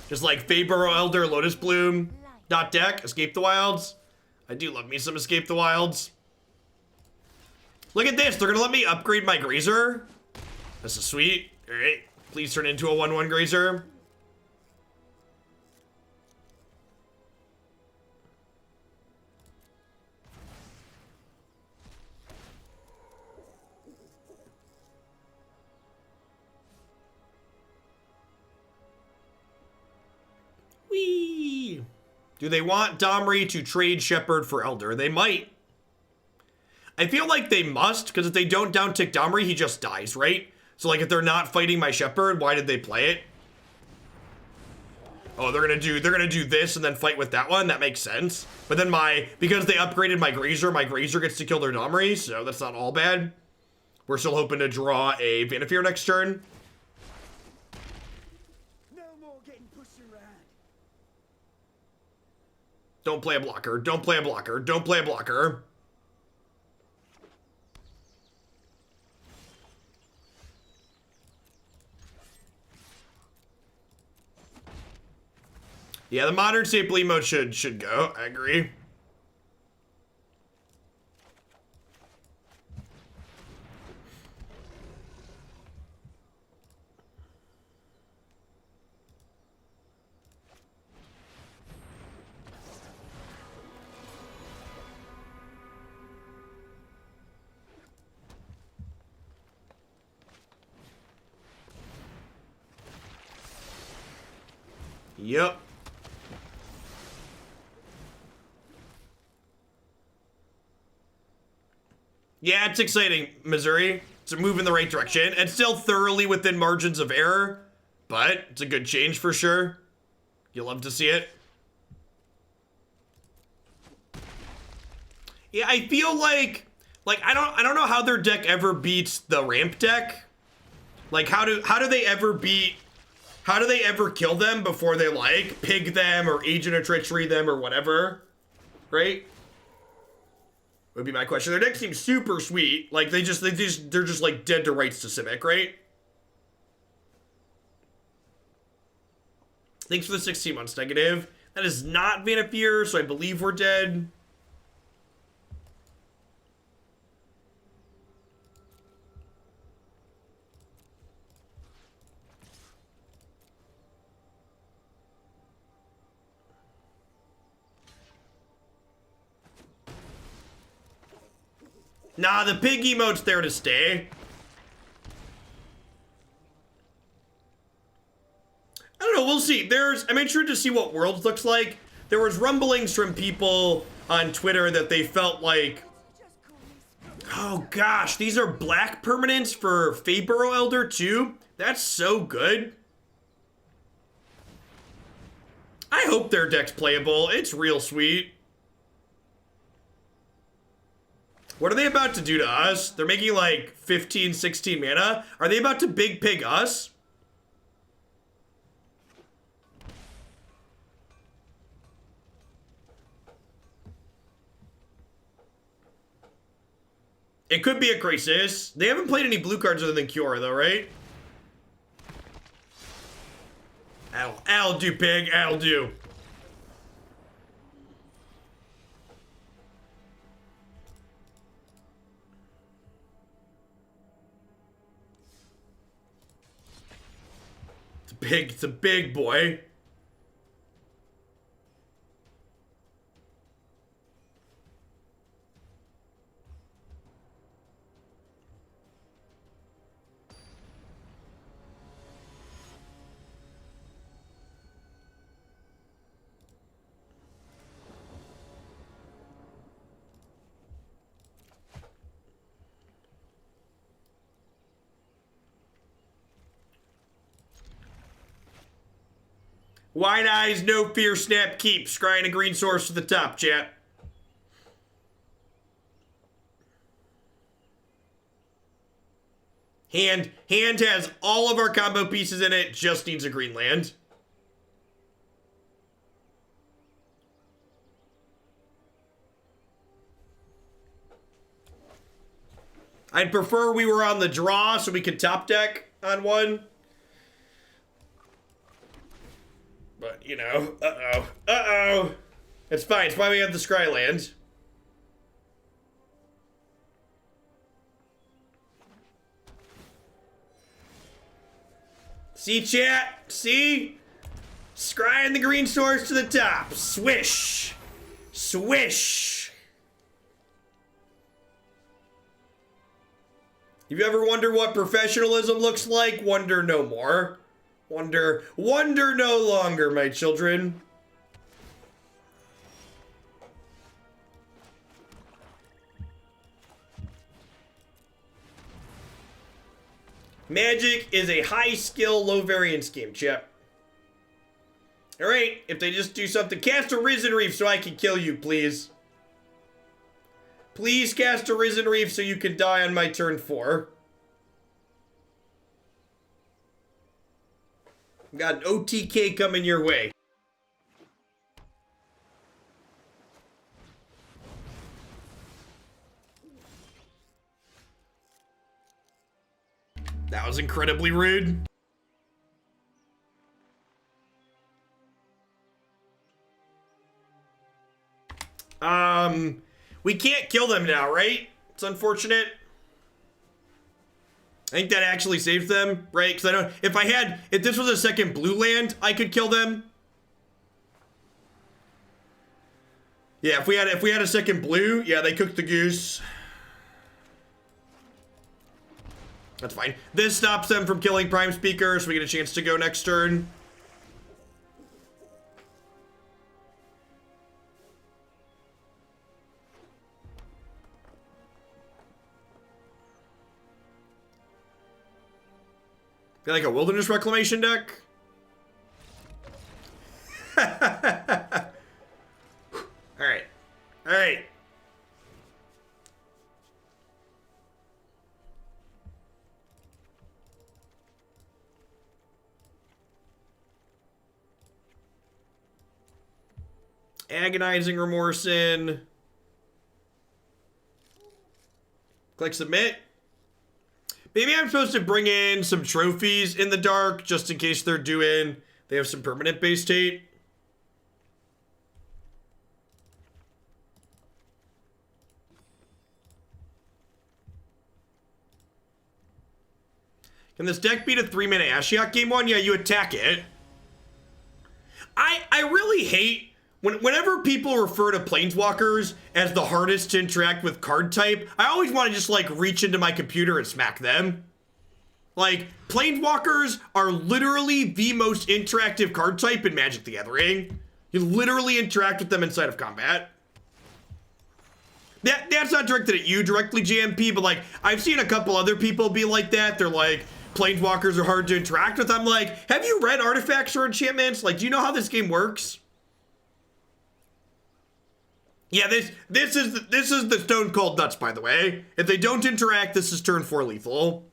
Just like Fade-Burrow Elder, Lotus Bloom, dot deck, Escape the Wilds. I do love me some Escape the Wilds. Look at this, they're gonna let me upgrade my Grazer. This is sweet. All right, please turn into a 1/1 Grazer. Whee! Do they want Domri to trade Shepherd for Elder? They might. I feel like they must, because if they don't down-tick Domri, he just dies, right? So, like, if they're not fighting my Shepherd, why did they play it? Oh, they're gonna do this and then fight with that one? That makes sense. But then because they upgraded my Grazer gets to kill their Domri, so that's not all bad. We're still hoping to draw a Vannifar next turn. No more getting pushed around. Don't play a blocker, don't play a blocker, don't play a blocker. Yeah, the modern staple emote should go. I agree. Yep. Yeah, it's exciting, Missouri. It's a move in the right direction. It's still thoroughly within margins of error, but it's a good change for sure. You'll love to see it. Yeah, I feel like Like, I don't know how their deck ever beats the ramp deck. Like, how do they ever kill them before they, like, pig them or Agent of Treachery them or whatever, right? Would be my question. Their deck seems super sweet. Like, they're just like dead to rights to Simic, right? Thanks for the 16 months, Negative. That is not Vannifar, so I believe we're dead. Nah, the pig emote's there to stay. I don't know, we'll see. I'm interested to see what Worlds looks like. There was rumblings from people on Twitter that they felt like, oh gosh, these are black permanents for Fabro Elder too? That's so good. I hope their deck's playable. It's real sweet. What are they about to do to us? They're making like 15, 16 mana. Are they about to big pig us? It could be a crisis. They haven't played any blue cards other than Cure though, right? That'll do, pig. That'll do. It's a big boy. Wide eyes, no fear, snap, keep. Scrying a green source to the top, chat. Hand has all of our combo pieces in it, just needs a green land. I'd prefer we were on the draw so we could top deck on one. But, you know, uh-oh. It's fine. It's why we have the Scry land. See, chat? See? Scry and the green source to the top. Swish. Swish. If you ever wonder what professionalism looks like, wonder no more. Wonder no longer, my children. Magic is a high skill, low variance game, chat. Alright, if they just do something, cast a Risen Reef so I can kill you, please. Please cast a Risen Reef so you can die on my turn 4. Got an OTK coming your way. That was incredibly rude. We can't kill them now, right? It's unfortunate. I think that actually saves them, right? Because I don't. If this was a second blue land, I could kill them. Yeah, if we had a second blue, yeah, they cooked the goose. That's fine. This stops them from killing Prime Speaker, so we get a chance to go next turn. Feel like a Wilderness Reclamation deck? Alright. Alright. Agonizing Remorse in. Click submit. Maybe I'm supposed to bring in some trophies in the dark just in case they have some permanent base tape. Can this deck beat a 3-mana Ashiok game 1? Yeah, you attack it. I really hate whenever people refer to Planeswalkers as the hardest to interact with card type. I always want to just like reach into my computer and smack them. Like, Planeswalkers are literally the most interactive card type in Magic the Gathering. You literally interact with them inside of combat. That's not directed at you directly, JMP, but like, I've seen a couple other people be like that. They're like, Planeswalkers are hard to interact with. I'm like, have you read artifacts or enchantments? Like, do you know how this game works? Yeah, this is the Stone Cold Nuts, by the way. If they don't interact, this is turn 4 lethal.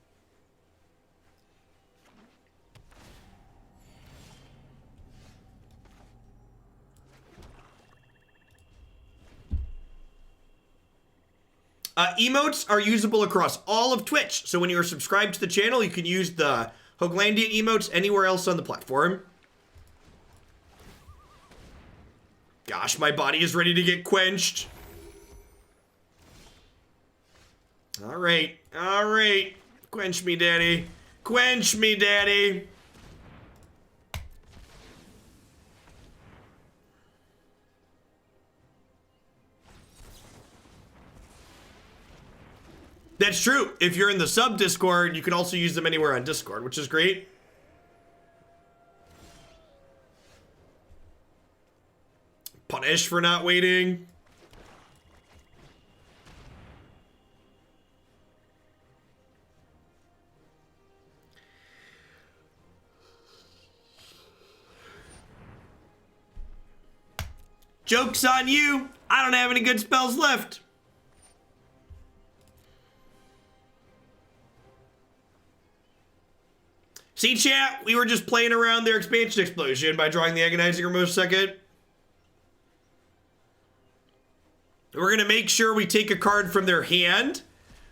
Emotes are usable across all of Twitch. So when you are subscribed to the channel, you can use the Hoaglandia emotes anywhere else on the platform. Gosh, my body is ready to get quenched. All right. Quench me, daddy. Quench me, daddy. That's true. If you're in the sub Discord, you can also use them anywhere on Discord, which is great. Punish for not waiting. Joke's on you. I don't have any good spells left. See, chat, we were just playing around their expansion explosion by drawing the Agonizing Remorse second. We're going to make sure we take a card from their hand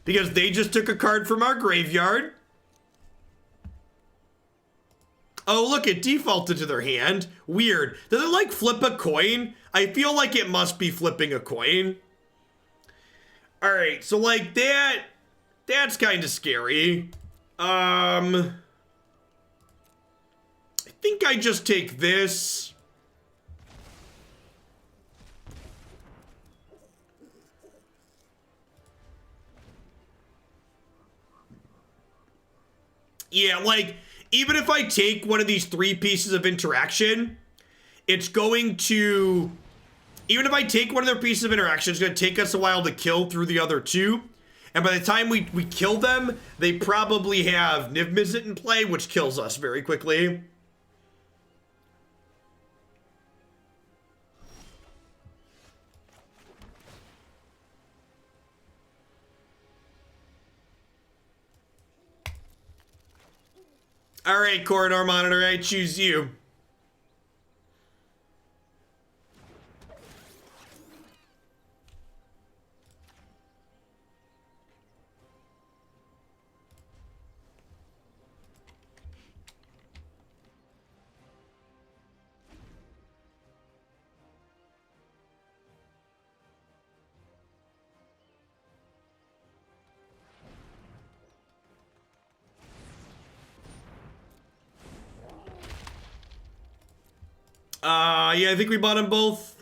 because they just took a card from our graveyard. Oh, look, it defaulted to their hand. Weird. Does it like flip a coin? I feel like it must be flipping a coin. All right, so like that's kind of scary. I think I just take this. Yeah, like, even if I take one of these 3 pieces of interaction, it's going to... Even if I take one of their pieces of interaction, it's going to take us a while to kill through the other 2. And by the time we kill them, they probably have Niv Mizzet in play, which kills us very quickly. All right, Corridor Monitor, I choose you. Yeah, I think we bought them both.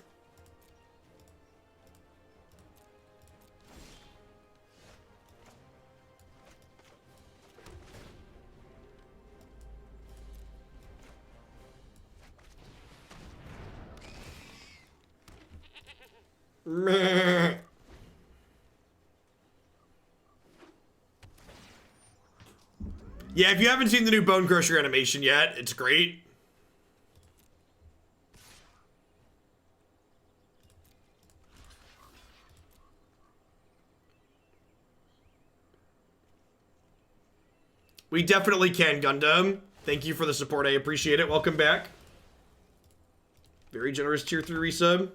Meh. Yeah, if you haven't seen the new Bone Crusher animation yet, it's great. We definitely can, Gundam. Thank you for the support. I appreciate it. Welcome back. Very generous tier 3 resub.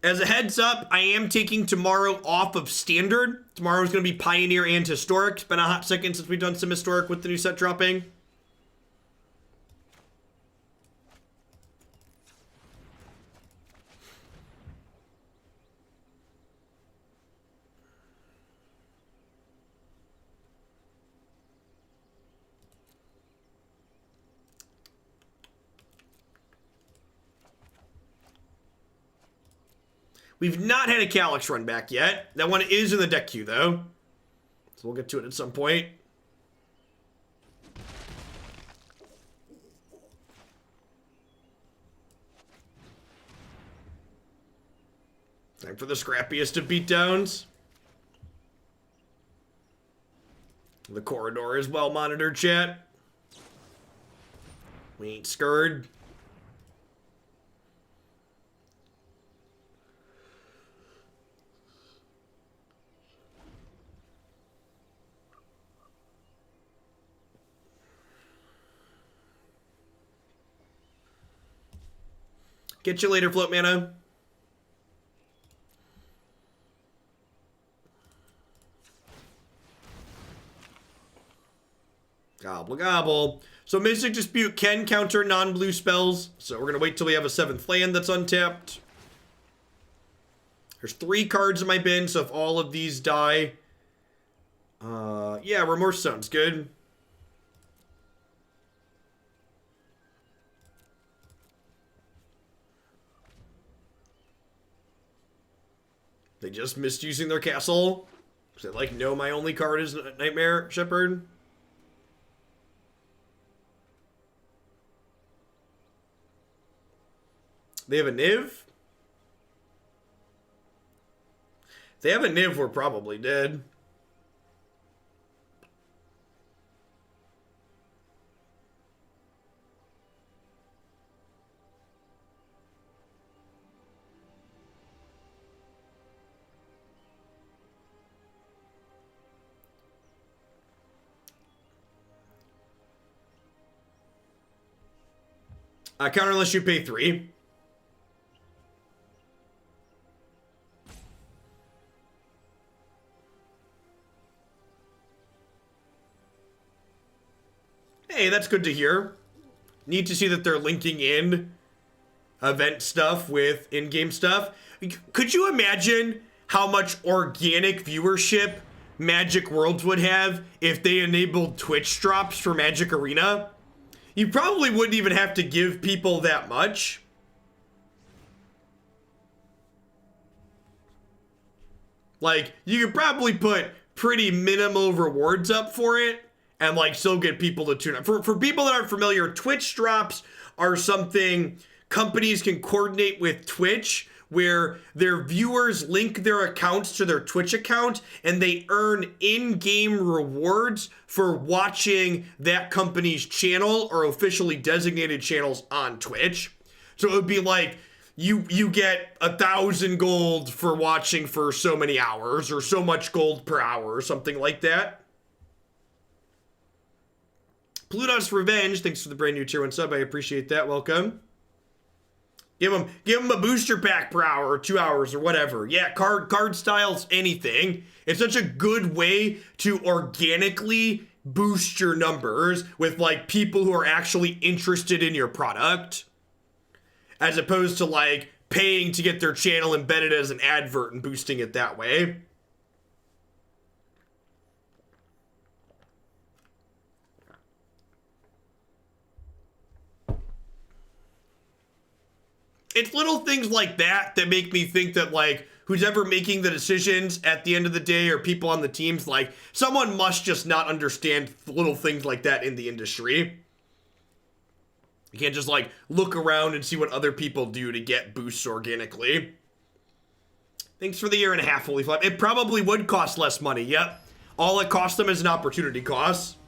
As a heads up, I am taking tomorrow off of Standard. Tomorrow is going to be Pioneer and Historic. It's been a hot second since we've done some Historic with the new set dropping. We've not had a Calyx run back yet. That one is in the deck queue, though. So we'll get to it at some point. Time for the scrappiest of beatdowns. The corridor is well monitored, chat. We ain't scared. Get you later, Float Mana. Gobble, gobble. So Mystic Dispute can counter non-blue spells. So we're going to wait till we have a 7th land that's untapped. There's 3 cards in my bin, so if all of these die... yeah, Remorse sounds good. They just missed using their castle. Because they, like, know my only card is Nightmare Shepherd. They have a Niv? If they have a Niv, we're probably dead. Counter unless you pay 3. Hey, that's good to hear. Need to see that they're linking in event stuff with in-game stuff. Could you imagine how much organic viewership Magic Worlds would have if they enabled Twitch drops for Magic Arena? You probably wouldn't even have to give people that much. Like, you could probably put pretty minimal rewards up for it and, like, still get people to tune up. For people that aren't familiar, Twitch drops are something companies can coordinate with Twitch where their viewers link their accounts to their Twitch account and they earn in-game rewards for watching that company's channel or officially designated channels on Twitch. So it would be like you get 1,000 gold for watching for so many hours or so much gold per hour or something like that. Pluto's Revenge, thanks for the brand new tier 1 sub. I appreciate that. Welcome. Give them a booster pack per hour or 2 hours or whatever. Yeah, card styles, anything. It's such a good way to organically boost your numbers with, like, people who are actually interested in your product, as opposed to, like, paying to get their channel embedded as an advert and boosting it that way. It's little things like that that make me think that, like, who's ever making the decisions at the end of the day or people on the teams, like, someone must just not understand little things like that in the industry. You can't just, like, look around and see what other people do to get boosts organically. Thanks for the 1.5 years, Holy Flap. It probably would cost less money, yep. All it costs them is an opportunity cost.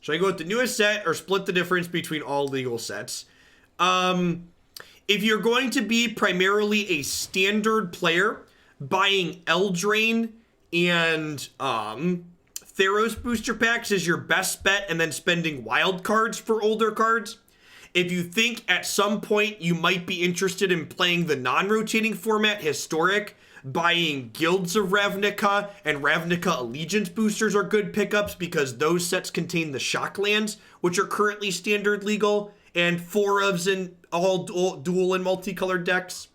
Should I go with the newest set or split the difference between all legal sets? If you're going to be primarily a standard player, buying Eldraine and Theros booster packs is your best bet, and then spending wild cards for older cards. If you think at some point you might be interested in playing the non-rotating format, Historic, buying Guilds of Ravnica and Ravnica Allegiance boosters are good pickups because those sets contain the Shocklands, which are currently standard legal, and 4 ofs in all dual and multicolored decks.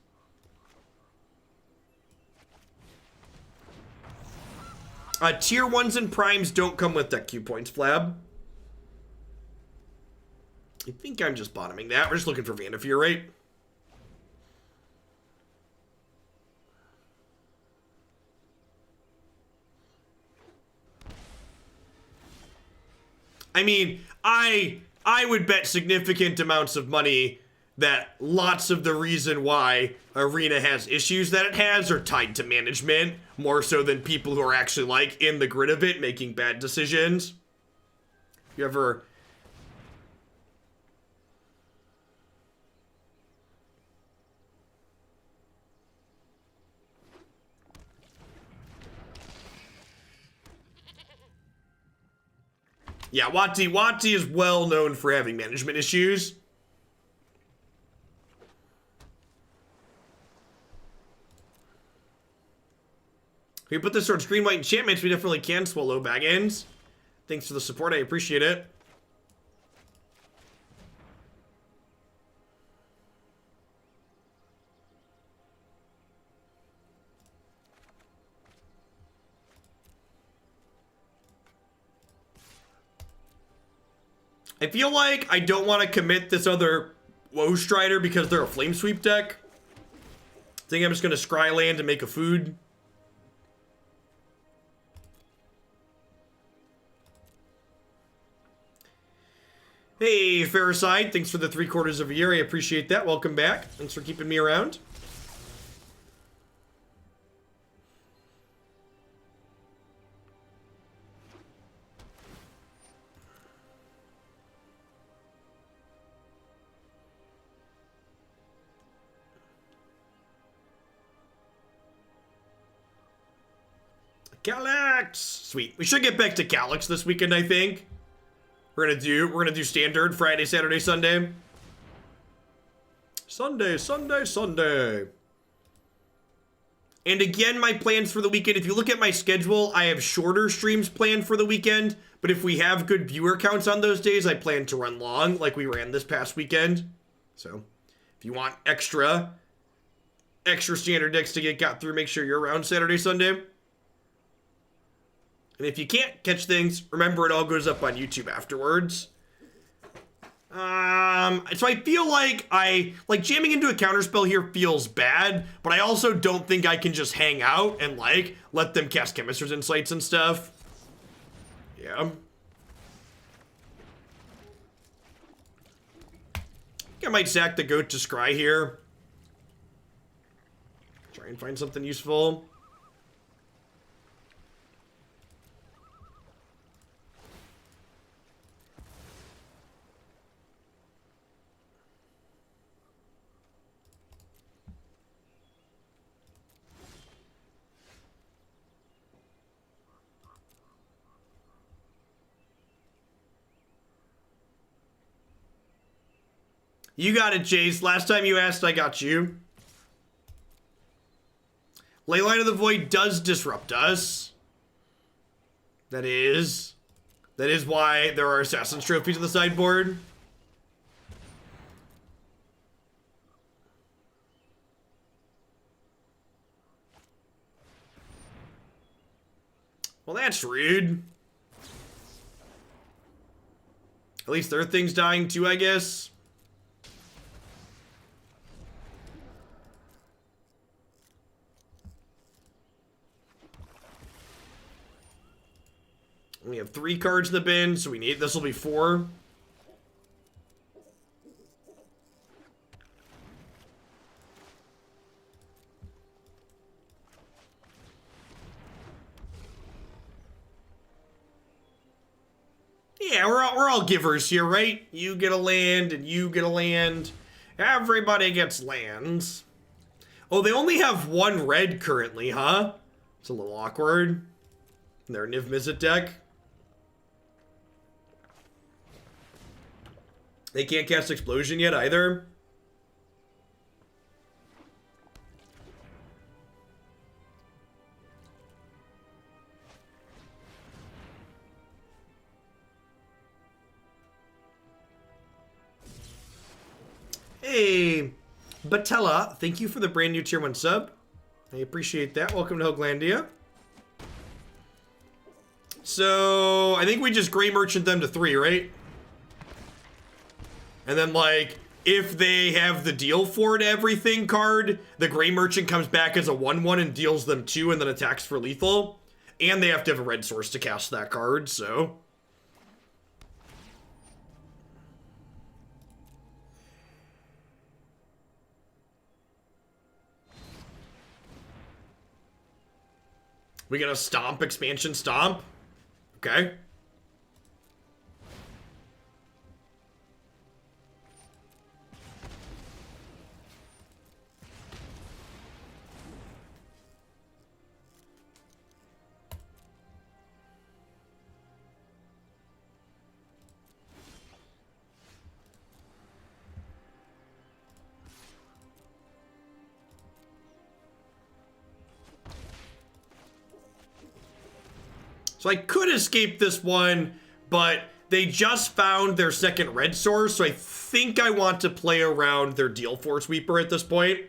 Tier 1s and primes don't come with deck Q points, Flab. I think I'm just bottoming that. We're just looking for Vannifar, right? I mean, I would bet significant amounts of money that lots of the reason why Arena has issues that it has are tied to management, more so than people who are actually, like, in the grid of it, making bad decisions. You ever... Yeah, Wati is well known for having management issues. If we put this towards green-white enchantments, we definitely can swallow Baggins. Thanks for the support, I appreciate it. I feel like I don't want to commit this other Woe Strider because they're a Flame Sweep deck. I think I'm just going to scry land and make a food. Hey, Faraside, thanks for the 3/4 of a year. I appreciate that. Welcome back. Thanks for keeping me around. Calyx! Sweet. We should get back to Calyx this weekend, I think. We're gonna do standard Friday, Saturday, Sunday. Sunday. And again, my plans for the weekend, if you look at my schedule, I have shorter streams planned for the weekend, but if we have good viewer counts on those days, I plan to run long, like we ran this past weekend. So, if you want extra standard decks to get got through, make sure you're around Saturday, Sunday. And if you can't catch things, remember it all goes up on YouTube afterwards. So I feel like jamming into a counterspell here feels bad, but I also don't think I can just hang out and like let them cast Chemist's Insights and stuff. Yeah. I think I might sack the goat to scry here. Try and find something useful. You got it, Chase. Last time you asked, I got you. Leyline of the Void does disrupt us. That is why there are Assassin's Trophies on the sideboard. Well, that's rude. At least their thing's dying too, I guess. We have 3 cards in the bin, so this will be 4. Yeah, we're all givers here, right? You get a land and you get a land. Everybody gets lands. Oh, they only have one red currently, huh? It's a little awkward. Their Niv Mizzet deck. They can't cast Explosion yet either. Hey, Batella, thank you for the brand new tier 1 sub. I appreciate that. Welcome to Hoaglandia. So, I think we just Grey Merchant them to 3, right? And then, like, if they have the deal for to everything card, the Grey Merchant comes back as a 1/1 and deals them 2 and then attacks for lethal. And they have to have a red source to cast that card, so... We gonna stomp, expansion stomp? Okay. So I could escape this one, but they just found their second red source, so I think I want to play around their deal for sweeper at this point.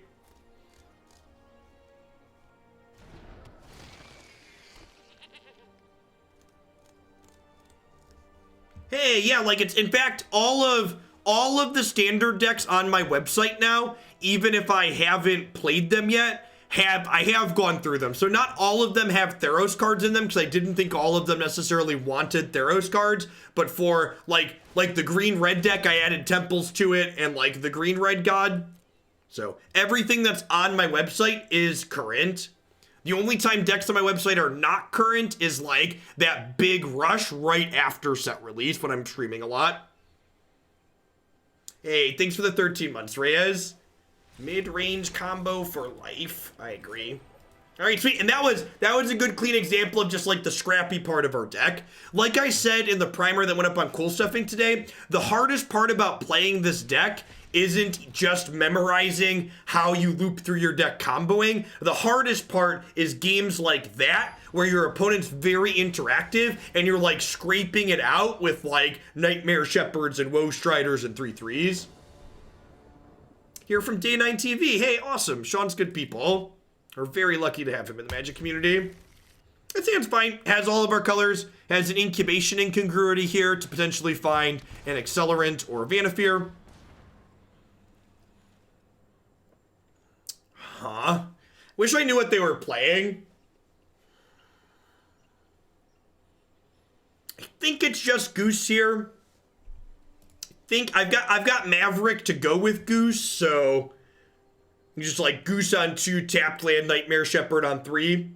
Hey, yeah, like it's in fact all of the standard decks on my website now, even if I haven't played them yet. I have gone through them. So not all of them have Theros cards in them because I didn't think all of them necessarily wanted Theros cards, but for like the green-red deck, I added temples to it and like the green-red god. So everything that's on my website is current. The only time decks on my website are not current is like that big rush right after set release when I'm streaming a lot. Hey, thanks for the 13 months, Reyes. Mid-range combo for life. I agree. All right, sweet. And that was a good, clean example of just like the scrappy part of our deck. Like I said in the primer that went up on Cool Stuffing today, the hardest part about playing this deck isn't just memorizing how you loop through your deck comboing. The hardest part is games like that, where your opponent's very interactive and you're like scraping it out with like Nightmare Shepherds and Woe Striders and 3/3s. Here from Day 9 TV. Hey, awesome. Sean's good people. We're very lucky to have him in the Magic community. This hand's fine. Has all of our colors. Has an Incubation Incongruity here to potentially find an Accelerant or a Vannifar. Huh. Wish I knew what they were playing. I think it's just Goose here. I've got Maverick to go with Goose, so just like Goose on 2, tapped land, Nightmare Shepherd on 3.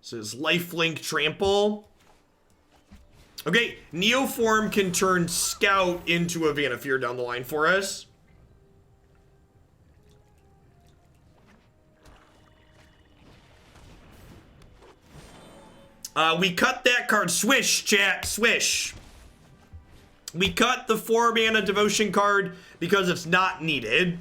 This is Lifelink Trample. Okay, Neoform can turn Scout into a Vannifar down the line for us. We cut that card. Swish, chat. Swish. We cut the 4-mana Devotion card because it's not needed.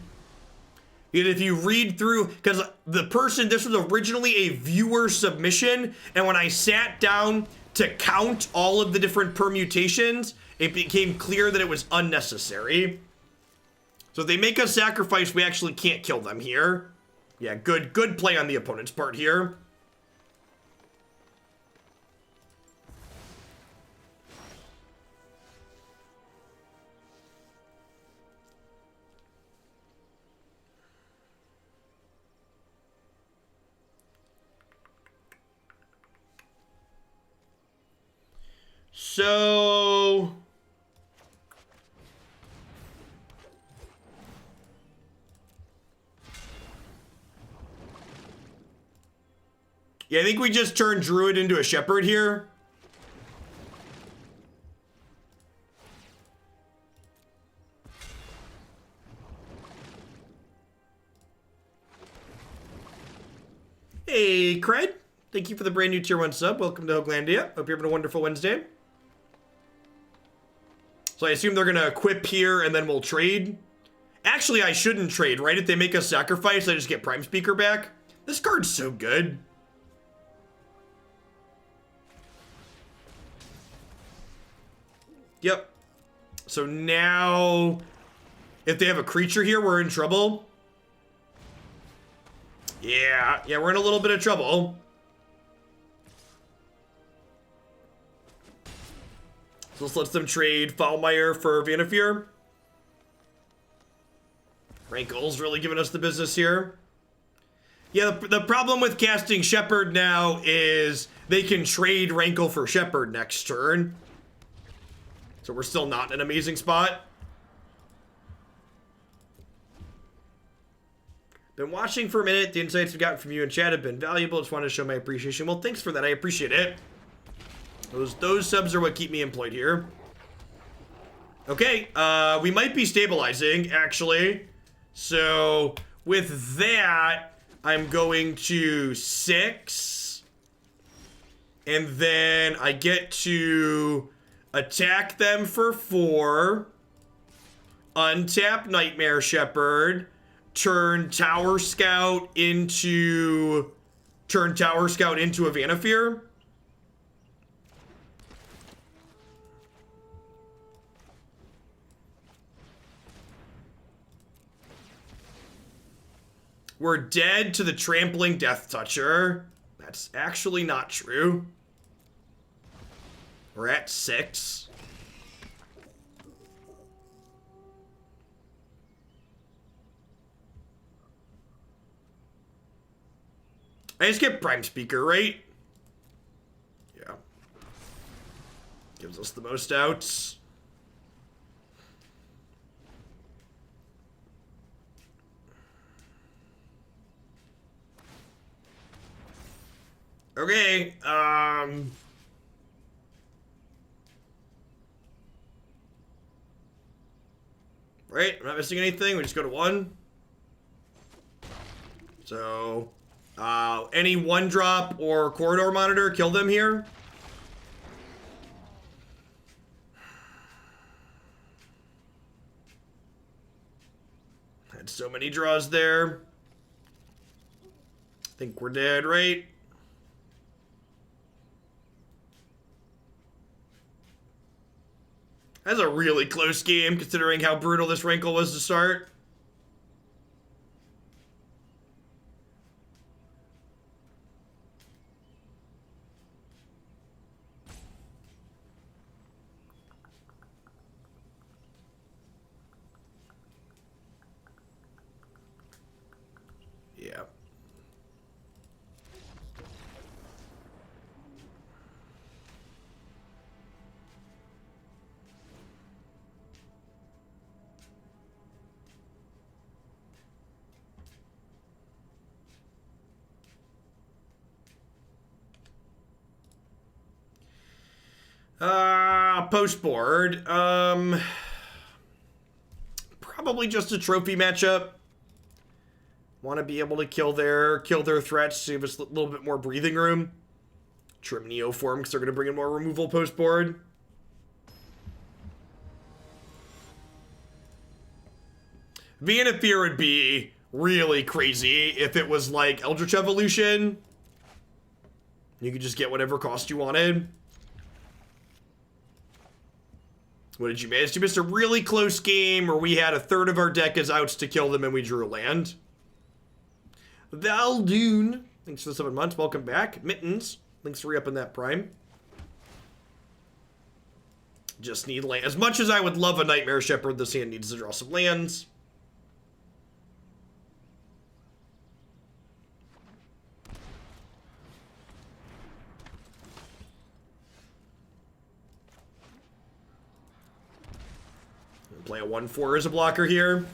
And if you read through, because this was originally a viewer submission, and when I sat down to count all of the different permutations, it became clear that it was unnecessary. So if they make us sacrifice, we actually can't kill them here. Yeah, good play on the opponent's part here. So Yeah, I think we just turned Druid into a Shepherd here. Hey, Cred. Thank you for the brand new tier 1 sub. Welcome to Hoaglandia. Hope you're having a wonderful Wednesday. So I assume they're going to equip here and then we'll trade. Actually, I shouldn't trade, right? If they make a sacrifice, I just get Prime Speaker back. This card's so good. Yep. So now, if they have a creature here, we're in trouble. Yeah, we're in a little bit of trouble. So this lets them trade Foulmire for Vannifar. Rankle's really giving us the business here. Yeah, the problem with casting Shepherd now is they can trade Rankle for Shepherd next turn. So we're still not in an amazing spot. Been watching for a minute. The insights we've gotten from you and chat have been valuable. Just wanted to show my appreciation. Well, thanks for that. I appreciate it. Those subs are what keep me employed here. Okay, we might be stabilizing, actually. So, with that, I'm going to 6. And then I get to attack them for 4. Untap Nightmare Shepherd. Turn Tower Scout into a Vannifar. We're dead to the Trampling Death Toucher. That's actually not true. We're at 6. I just get Prime Speaker, right? Yeah. Gives us the most outs. Okay, right, I'm not missing anything. We just go to 1. So, any 1-drop or corridor monitor, kill them here. Had so many draws there. Think we're dead, right? That's a really close game, considering how brutal this Rankle was to start. Yeah. Post board. Probably just a trophy matchup. Want to be able to kill their threats to give us a little bit more breathing room. Trim Neoform because they're going to bring in more removal post board. Vannifar would be really crazy if it was like Eldritch Evolution. You could just get whatever cost you wanted. What did you miss? You missed a really close game where we had a third of our deck as outs to kill them and we drew a land. Valdoon, thanks for the 7 months. Welcome back. Mittens, thanks for re-upping that Prime. Just need land. As much as I would love a Nightmare Shepherd, this hand needs to draw some lands. Play a 1/4 as a blocker here.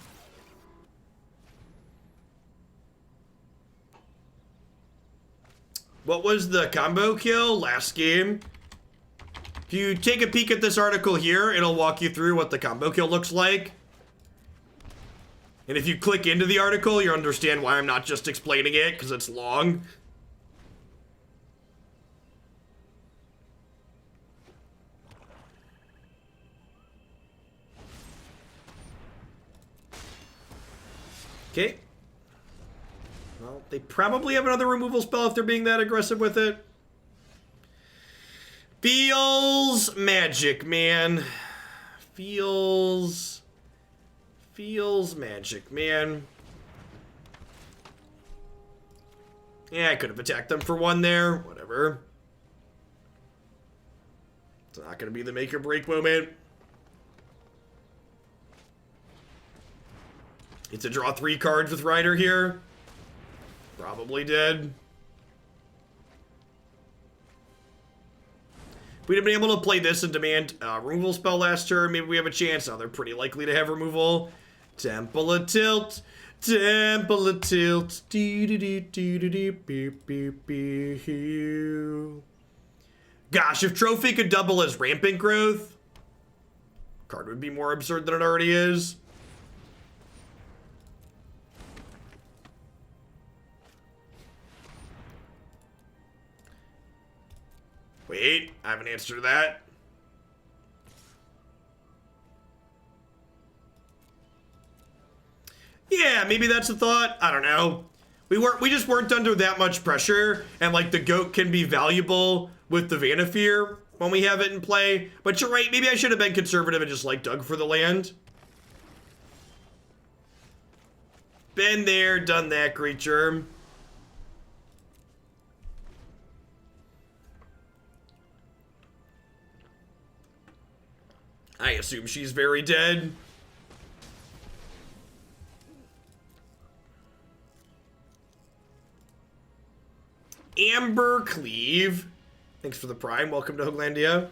What was the combo kill last game? If you take a peek at this article here, it'll walk you through what the combo kill looks like. And if you click into the article, you'll understand why I'm not just explaining it, because it's long. Okay. Well, they probably have another removal spell if they're being that aggressive with it. Feels magic, man. Feels magic, man. Yeah, I could have attacked them for one there. Whatever. It's not going to be the make or break moment. It's a draw 3 cards with Rider here. Probably dead. If we'd have been able to play this and demand removal spell last turn, maybe we have a chance. Now they're pretty likely to have removal. Temple of Tilt. Temple of Tilt. Gosh, if Trophy could double as Rampant Growth, card would be more absurd than it already is. Wait, I have an answer to that. Yeah, maybe that's a thought. I don't know. We just weren't under that much pressure, and like the goat can be valuable with the Vannifar when we have it in play. But you're right, maybe I should have been conservative and just like dug for the land. Been there, done that, creature. I assume she's very dead. Amber Cleave. Thanks for the prime. Welcome to Hooglandia.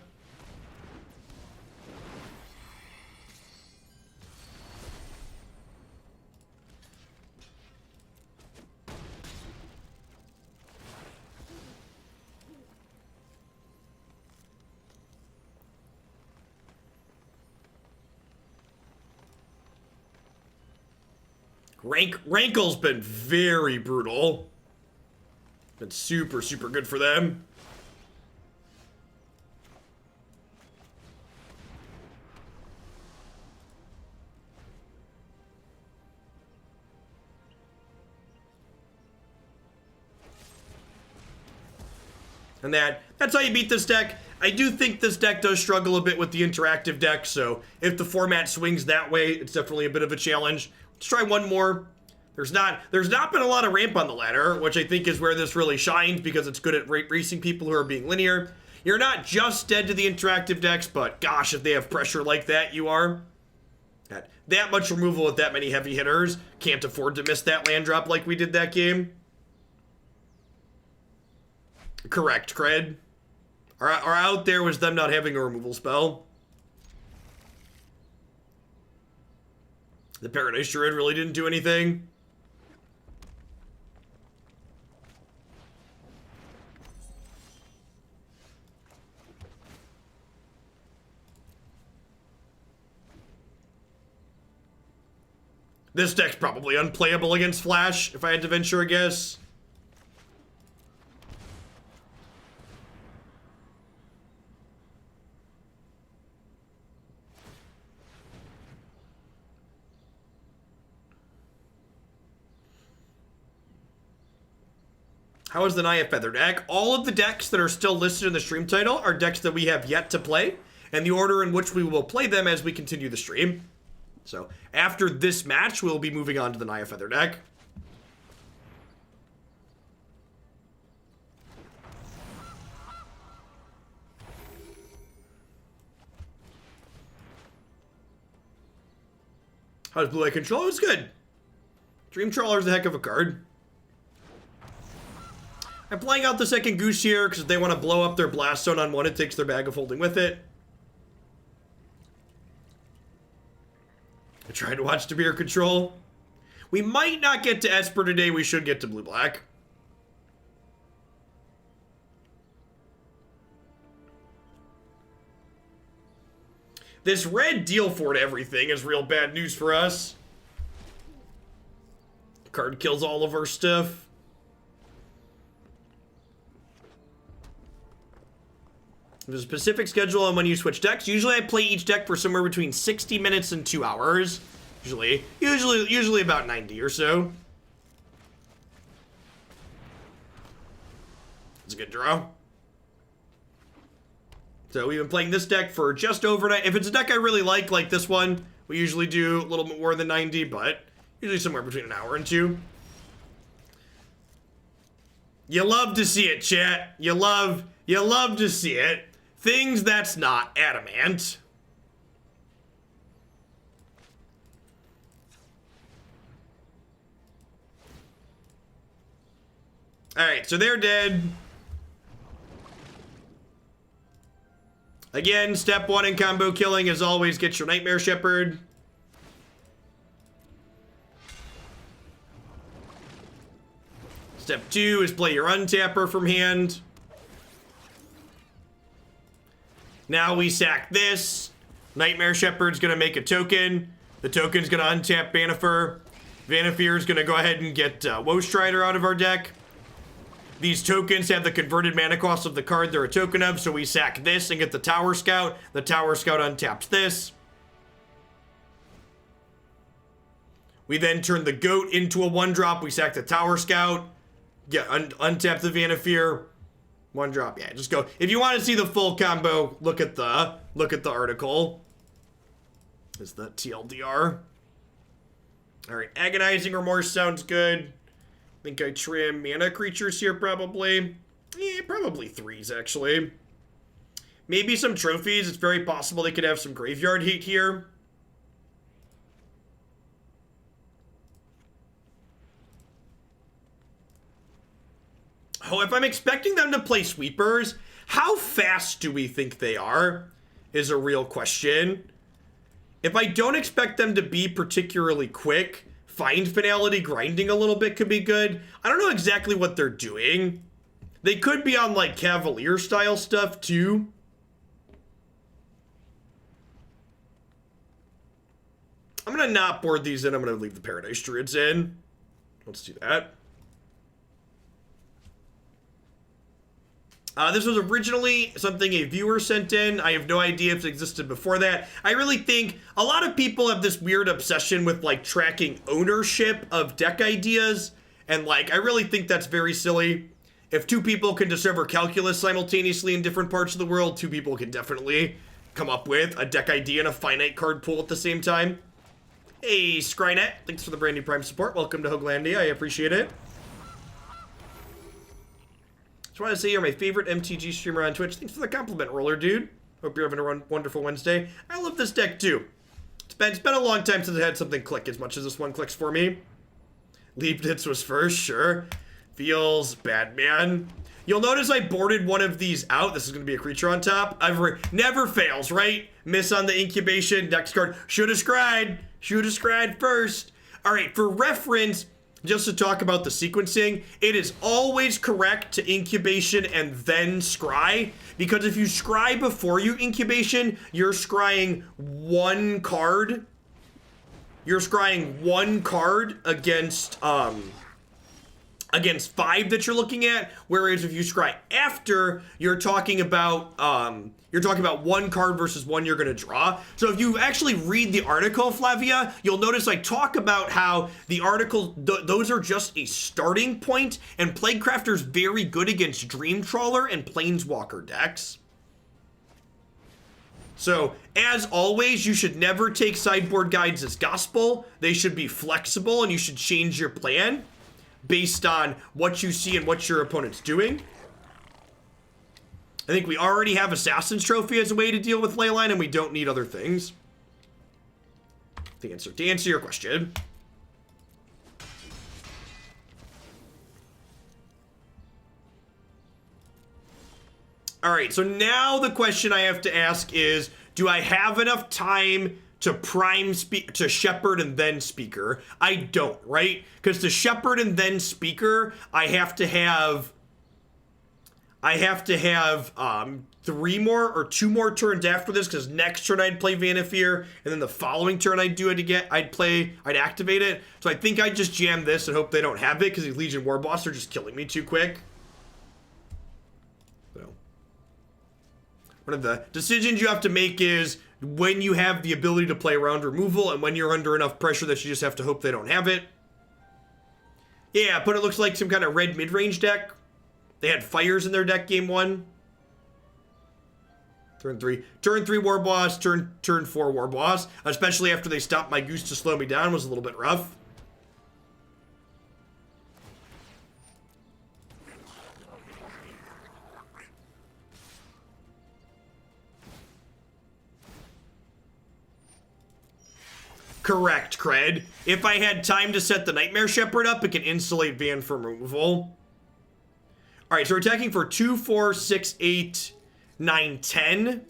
Rankle's been very brutal. Been super, super good for them. And that's how you beat this deck. I do think this deck does struggle a bit with the interactive deck, so if the format swings that way, it's definitely a bit of a challenge. Let's try one more. There's not been a lot of ramp on the ladder, which I think is where this really shines because it's good at racing people who are being linear. You're not just dead to the interactive decks, but gosh, if they have pressure like that, you are. That much removal with that many heavy hitters. Can't afford to miss that land drop like we did that game. Correct, Cred. Our out there was them not having a removal spell. The Paradise Druid really didn't do anything. This deck's probably unplayable against Flash, if I had to venture a guess. How is the Naya Feather deck? All of the decks that are still listed in the stream title are decks that we have yet to play, and the order in which we will play them as we continue the stream. So, after this match, we'll be moving on to the Naya Feather deck. How does Blue Eye control? It was good. Dream Trawler's a heck of a card. I'm playing out the second Goose here because if they want to blow up their Blast Zone on one, it takes their Bag of Holding with it. I tried to watch Dabir control. We might not get to Esper today. We should get to Blue-Black. This red deal for to everything is real bad news for us. Card kills all of our stuff. There's a specific schedule on when you switch decks. Usually I play each deck for somewhere between 60 minutes and 2 hours. Usually about 90 or so. It's a good draw. So we've been playing this deck for just overnight. If it's a deck I really like this one, we usually do a little bit more than 90, but usually somewhere between an hour and 2. You love to see it, chat. You love to see it. Things that's not adamant. Alright, so they're dead. Again, step 1 in combo killing is always get your Nightmare Shepherd. Step 2 is play your Untapper from hand. Now we sack this. Nightmare Shepherd's gonna make a token. The token's gonna untap Vannifar. Vannifir's gonna go ahead and get Woe Strider out of our deck. These tokens have the converted mana cost of the card they're a token of, so we sack this and get the Tower Scout. The Tower Scout untaps this. We then turn the Goat into a 1-drop. We sack the Tower Scout. Untap the Vannifar. 1-drop. Yeah, just go. If you want to see the full combo, look at the article. Is that TLDR? All right, Agonizing Remorse sounds good. I think I trim mana creatures here, probably. Yeah, probably 3s, actually. Maybe some trophies. It's very possible they could have some graveyard heat here. Oh, if I'm expecting them to play sweepers, how fast do we think they are? Is a real question. If I don't expect them to be particularly quick, Find Finality grinding a little bit could be good. I don't know exactly what they're doing. They could be on like Cavalier style stuff too. I'm gonna not board these in. I'm gonna leave the Paradise Druids in. Let's do that. This was originally something a viewer sent in. I have no idea if it existed before that. I really think a lot of people have this weird obsession with like tracking ownership of deck ideas. And like, I really think that's very silly. If 2 people can discover calculus simultaneously in different parts of the world, 2 people can definitely come up with a deck idea and a finite card pool at the same time. Hey, Scrynet, thanks for the brand new Prime support. Welcome to Hoaglandia, I appreciate it. Just want to say you're my favorite MTG streamer on Twitch. Thanks for the compliment, Roller Dude. Hope you're having a wonderful Wednesday. I love this deck too. It's been a long time since I had something click as much as this one clicks for me. Leibniz was first, sure. Feels bad, man. You'll notice I boarded one of these out. This is going to be a creature on top. Never fails, right? Miss on the incubation. Next card. Should have scryed first. All right, for reference, just to talk about the sequencing, it is always correct to incubation and then scry, because if you scry before you incubation, you're scrying 1 card. You're scrying 1 card against 5 that you're looking at, whereas if you scry after, you're talking about 1 card versus 1 you're gonna draw. So if you actually read the article, Flavia, you'll notice I talk about how the article, those are just a starting point, and Plaguecrafter's very good against Dream Trawler and Planeswalker decks. So, as always, you should never take sideboard guides as gospel. They should be flexible, and you should change your plan based on what you see and what your opponent's doing. I think we already have Assassin's Trophy as a way to deal with Leyline, and we don't need other things. To answer your question. Alright, so now the question I have to ask is, do I have enough time to shepherd and then speaker? I don't, right? Because to shepherd and then speaker, I have to have 3 more or 2 more turns after this, because next turn I'd play Vannifar, and then the following turn I'd do it again. I'd activate it. So I think I'd just jam this and hope they don't have it, because these Legion War Boss are just killing me too quick. So one of the decisions you have to make is when you have the ability to play around removal and when you're under enough pressure that you just have to hope they don't have it. Yeah, but it looks like some kind of red mid-range deck. They had fires in their deck game 1. Turn 3 War Boss, turn 4 War Boss, especially after they stopped my Goose to slow me down, was a little bit rough. Correct, Cred. If I had time to set the Nightmare Shepherd up, it can insulate Van from removal. Alright, so we're attacking for 2, 4, 6, 8, 9, 10.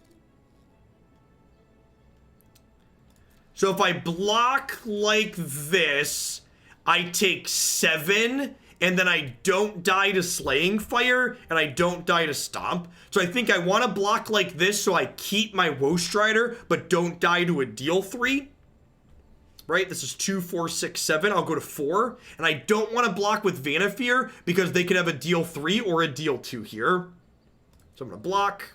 So if I block like this, I take 7, and then I don't die to Slaying Fire, and I don't die to Stomp. So I think I want to block like this so I keep my Woe Strider, but don't die to a deal 3. Right, this is 2, 4, 6, 7. I'll go to 4. And I don't want to block with Vannifar because they could have a deal 3 or a deal 2 here. So I'm going to block.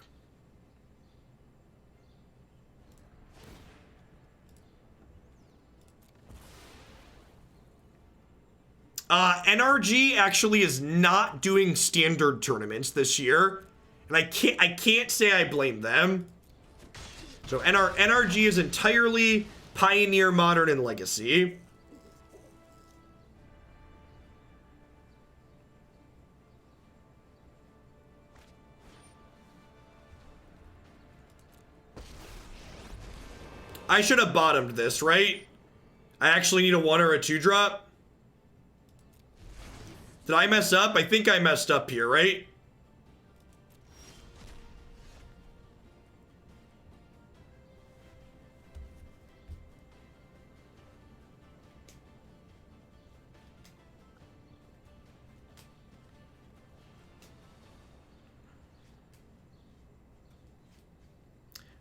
NRG actually is not doing standard tournaments this year. And I can't say I blame them. So NRG is entirely Pioneer, Modern, and Legacy. I should have bottomed this, right? I actually need a 1 or a 2 drop. Did I mess up? I think I messed up here, right?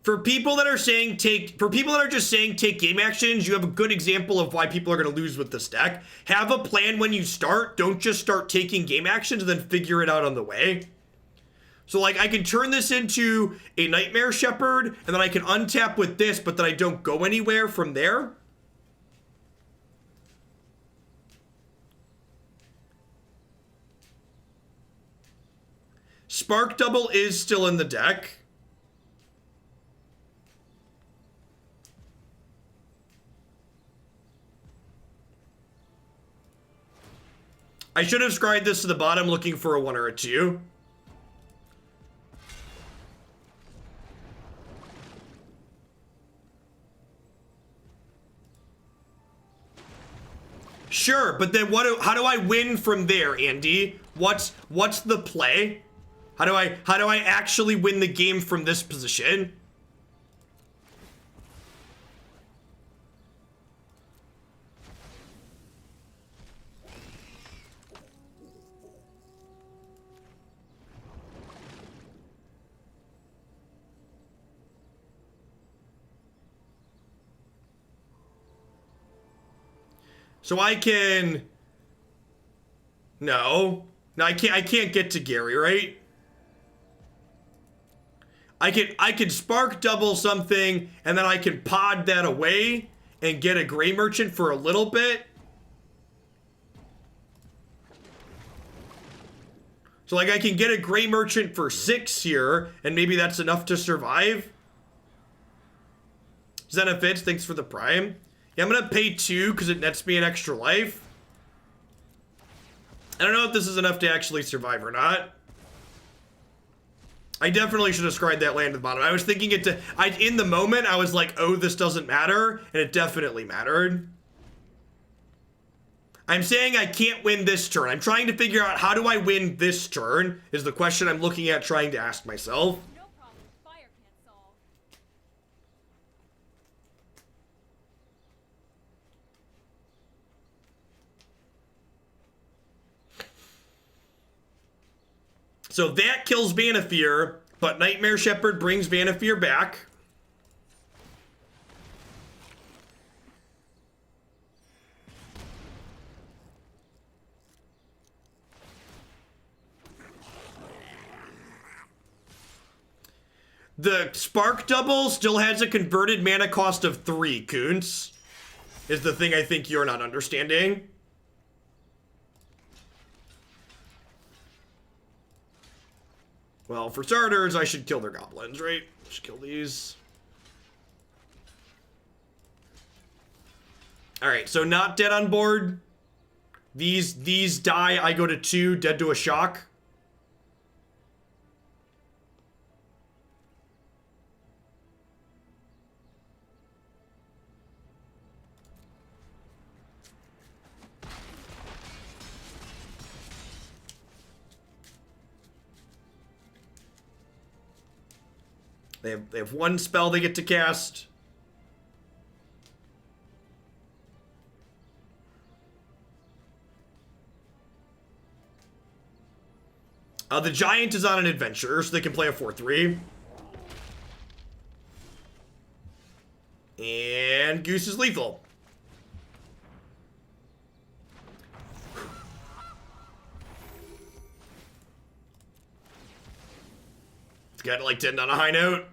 For people that are just saying take game actions, you have a good example of why people are going to lose with this deck. Have a plan when you start. Don't just start taking game actions and then figure it out on the way. So like I can turn this into a Nightmare Shepherd and then I can untap with this, but then I don't go anywhere from there. Spark Double is still in the deck. I should have scryed this to the bottom looking for a 1 or a 2. Sure, but then how do I win from there, Andy? What's the play? How do I actually win the game from this position? So I can... No, I can't get to Gary, right? I could Spark Double something, and then I can pod that away and get a Gray Merchant for a little bit. So like I can get a Gray Merchant for 6 here, and maybe that's enough to survive. Zenefits, thanks for the Prime. Yeah, I'm gonna pay 2 because it nets me an extra life. I don't know if this is enough to actually survive or not. I definitely should have scryed that land at the bottom. I was thinking in the moment, I was like, oh, this doesn't matter, and it definitely mattered. I'm saying I can't win this turn. I'm trying to figure out how do I win this turn, is the question I'm looking at trying to ask myself. No problem fire can't solve. So that kills Vannifar. But Nightmare Shepherd brings Vannifar back. The Spark Double still has a converted mana cost of 3, Kuntz. Is the thing I think you're not understanding. Well, for starters, I should kill their goblins, right? Just kill these. Alright, so not dead on board. These die, I go to 2, dead to a shock. They have one spell they get to cast. The Giant is on an adventure, so they can play a 4/3. And Goose is lethal. It's gotta like to end on a high note.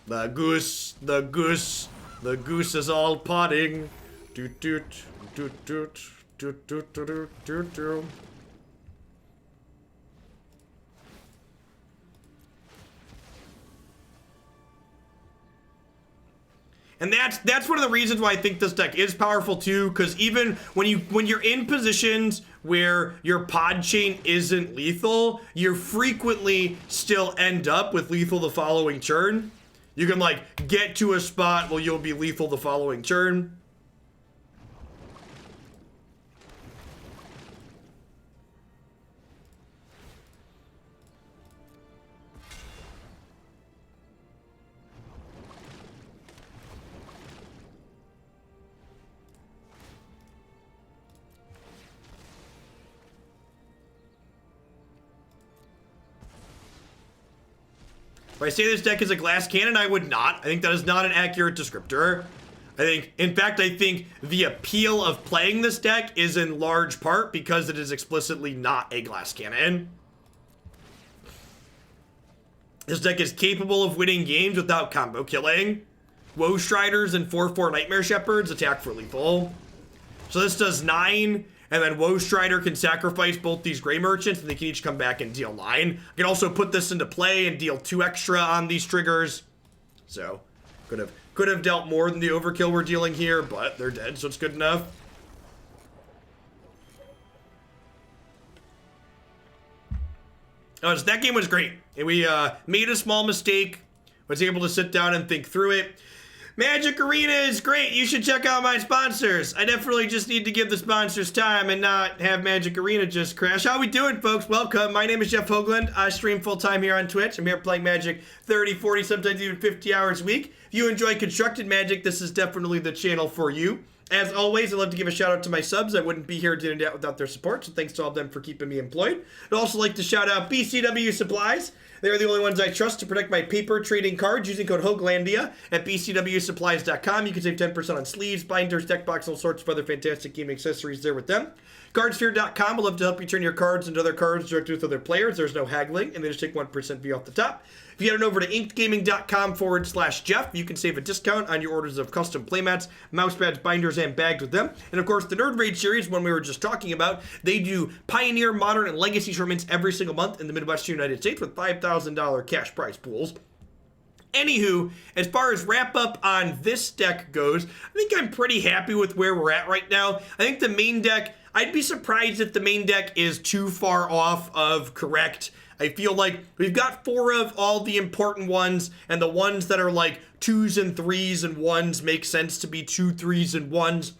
The goose is all potting. Doot doot doot doot doot doot doot doot doot. And that's one of the reasons why I think this deck is powerful too, because even when you're in positions where your pod chain isn't lethal, you frequently still end up with lethal the following turn. You can like get to a spot where you'll be lethal the following turn. If I say this deck is a glass cannon, I would not. I think that is not an accurate descriptor. In fact, I think the appeal of playing this deck is in large part because it is explicitly not a glass cannon. This deck is capable of winning games without combo killing. Woe Striders and 4/4 Nightmare Shepherds attack for lethal. So this does 9. And then Woe Strider can sacrifice both these Gray Merchants, and they can each come back and deal 9. I can also put this into play and deal 2 extra on these triggers. So, could have dealt more than the overkill we're dealing here, but they're dead, so it's good enough. Oh, so that game was great. And we made a small mistake, was able to sit down and think through it. Magic Arena is great. You should check out my sponsors. I definitely just need to give the sponsors time and not have Magic Arena just crash. How we doing, folks? Welcome. My name is Jeff Hoagland. I stream full-time here on Twitch. I'm here playing Magic 30, 40, sometimes even 50 hours a week. If you enjoy constructed Magic, this is definitely the channel for you. As always, I'd love to give a shout out to my subs. I wouldn't be here doing that without their support, so thanks to all of them for keeping me employed. I'd also like to shout out BCW Supplies. They're the only ones I trust to protect my paper trading cards using code HOAGLANDIA at bcwsupplies.com. You can save 10% on sleeves, binders, deck box, and all sorts of other fantastic gaming accessories there with them. Cardsphere.com will love to help you turn your cards into other cards directly with other players. There's no haggling, and they just take 1% fee off the top. If you head on over to inkedgaming.com/Jeff, you can save a discount on your orders of custom playmats, mousepads, binders, and bags with them. And of course, the Nerd Rage series, one we were just talking about, they do Pioneer, Modern, and Legacy tournaments every single month in the Midwest United States with $5,000 cash prize pools. Anywho, as far as wrap up on this deck goes, I think I'm pretty happy with where we're at right now. I think the main deck, I'd be surprised if the main deck is too far off of correct. I feel like we've got 4 of all the important ones, and the ones that are like 2s and 3s and 1s make sense to be 2, 3s, and 1s.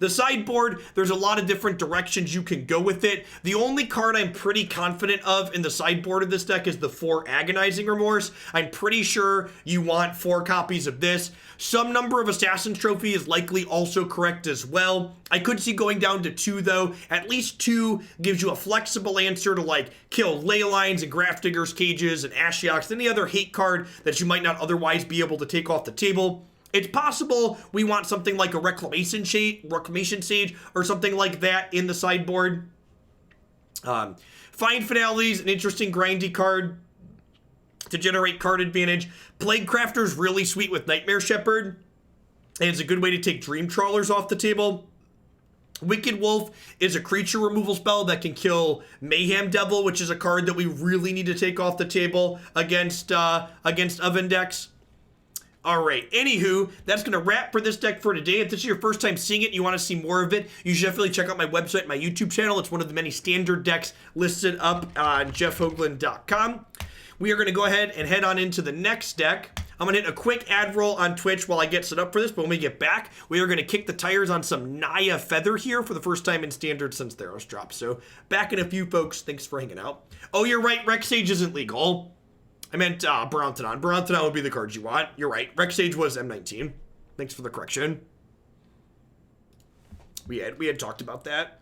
The sideboard, there's a lot of different directions you can go with it. The only card I'm pretty confident of in the sideboard of this deck is the 4 Agonizing Remorse. I'm pretty sure you want 4 copies of this. Some number of Assassin's Trophy is likely also correct as well. I could see going down to 2 though. At least 2 gives you a flexible answer to like kill Ley Lines and Grafdigger's Cages and Ashiok's, any other hate card that you might not otherwise be able to take off the table. It's possible we want something like a Reclamation Sage or something like that in the sideboard. Find Finality is an interesting grindy card to generate card advantage. Plaguecrafter is really sweet with Nightmare Shepherd, and it's a good way to take Dream Trawlers off the table. Wicked Wolf is a creature removal spell that can kill Mayhem Devil, which is a card that we really need to take off the table against Oven decks. All right, anywho, that's going to wrap for this deck for today. If this is your first time seeing it, you want to see more of it, you should definitely check out my website, my YouTube channel. It's one of the many standard decks listed up on jeffhoagland.com. We are going to go ahead and head on into the next deck. I'm going to hit a quick ad roll on Twitch while I get set up for this, but when we get back, we are going to kick the tires on some Naya Feather here for the first time in Standard since Theros dropped. So, back in a few, folks. Thanks for hanging out. Oh, you're right, Rex Sage isn't legal. I meant Brontonon. Brontonon would be the cards you want. You're right. Rex Sage was M19. Thanks for the correction. We had talked about that.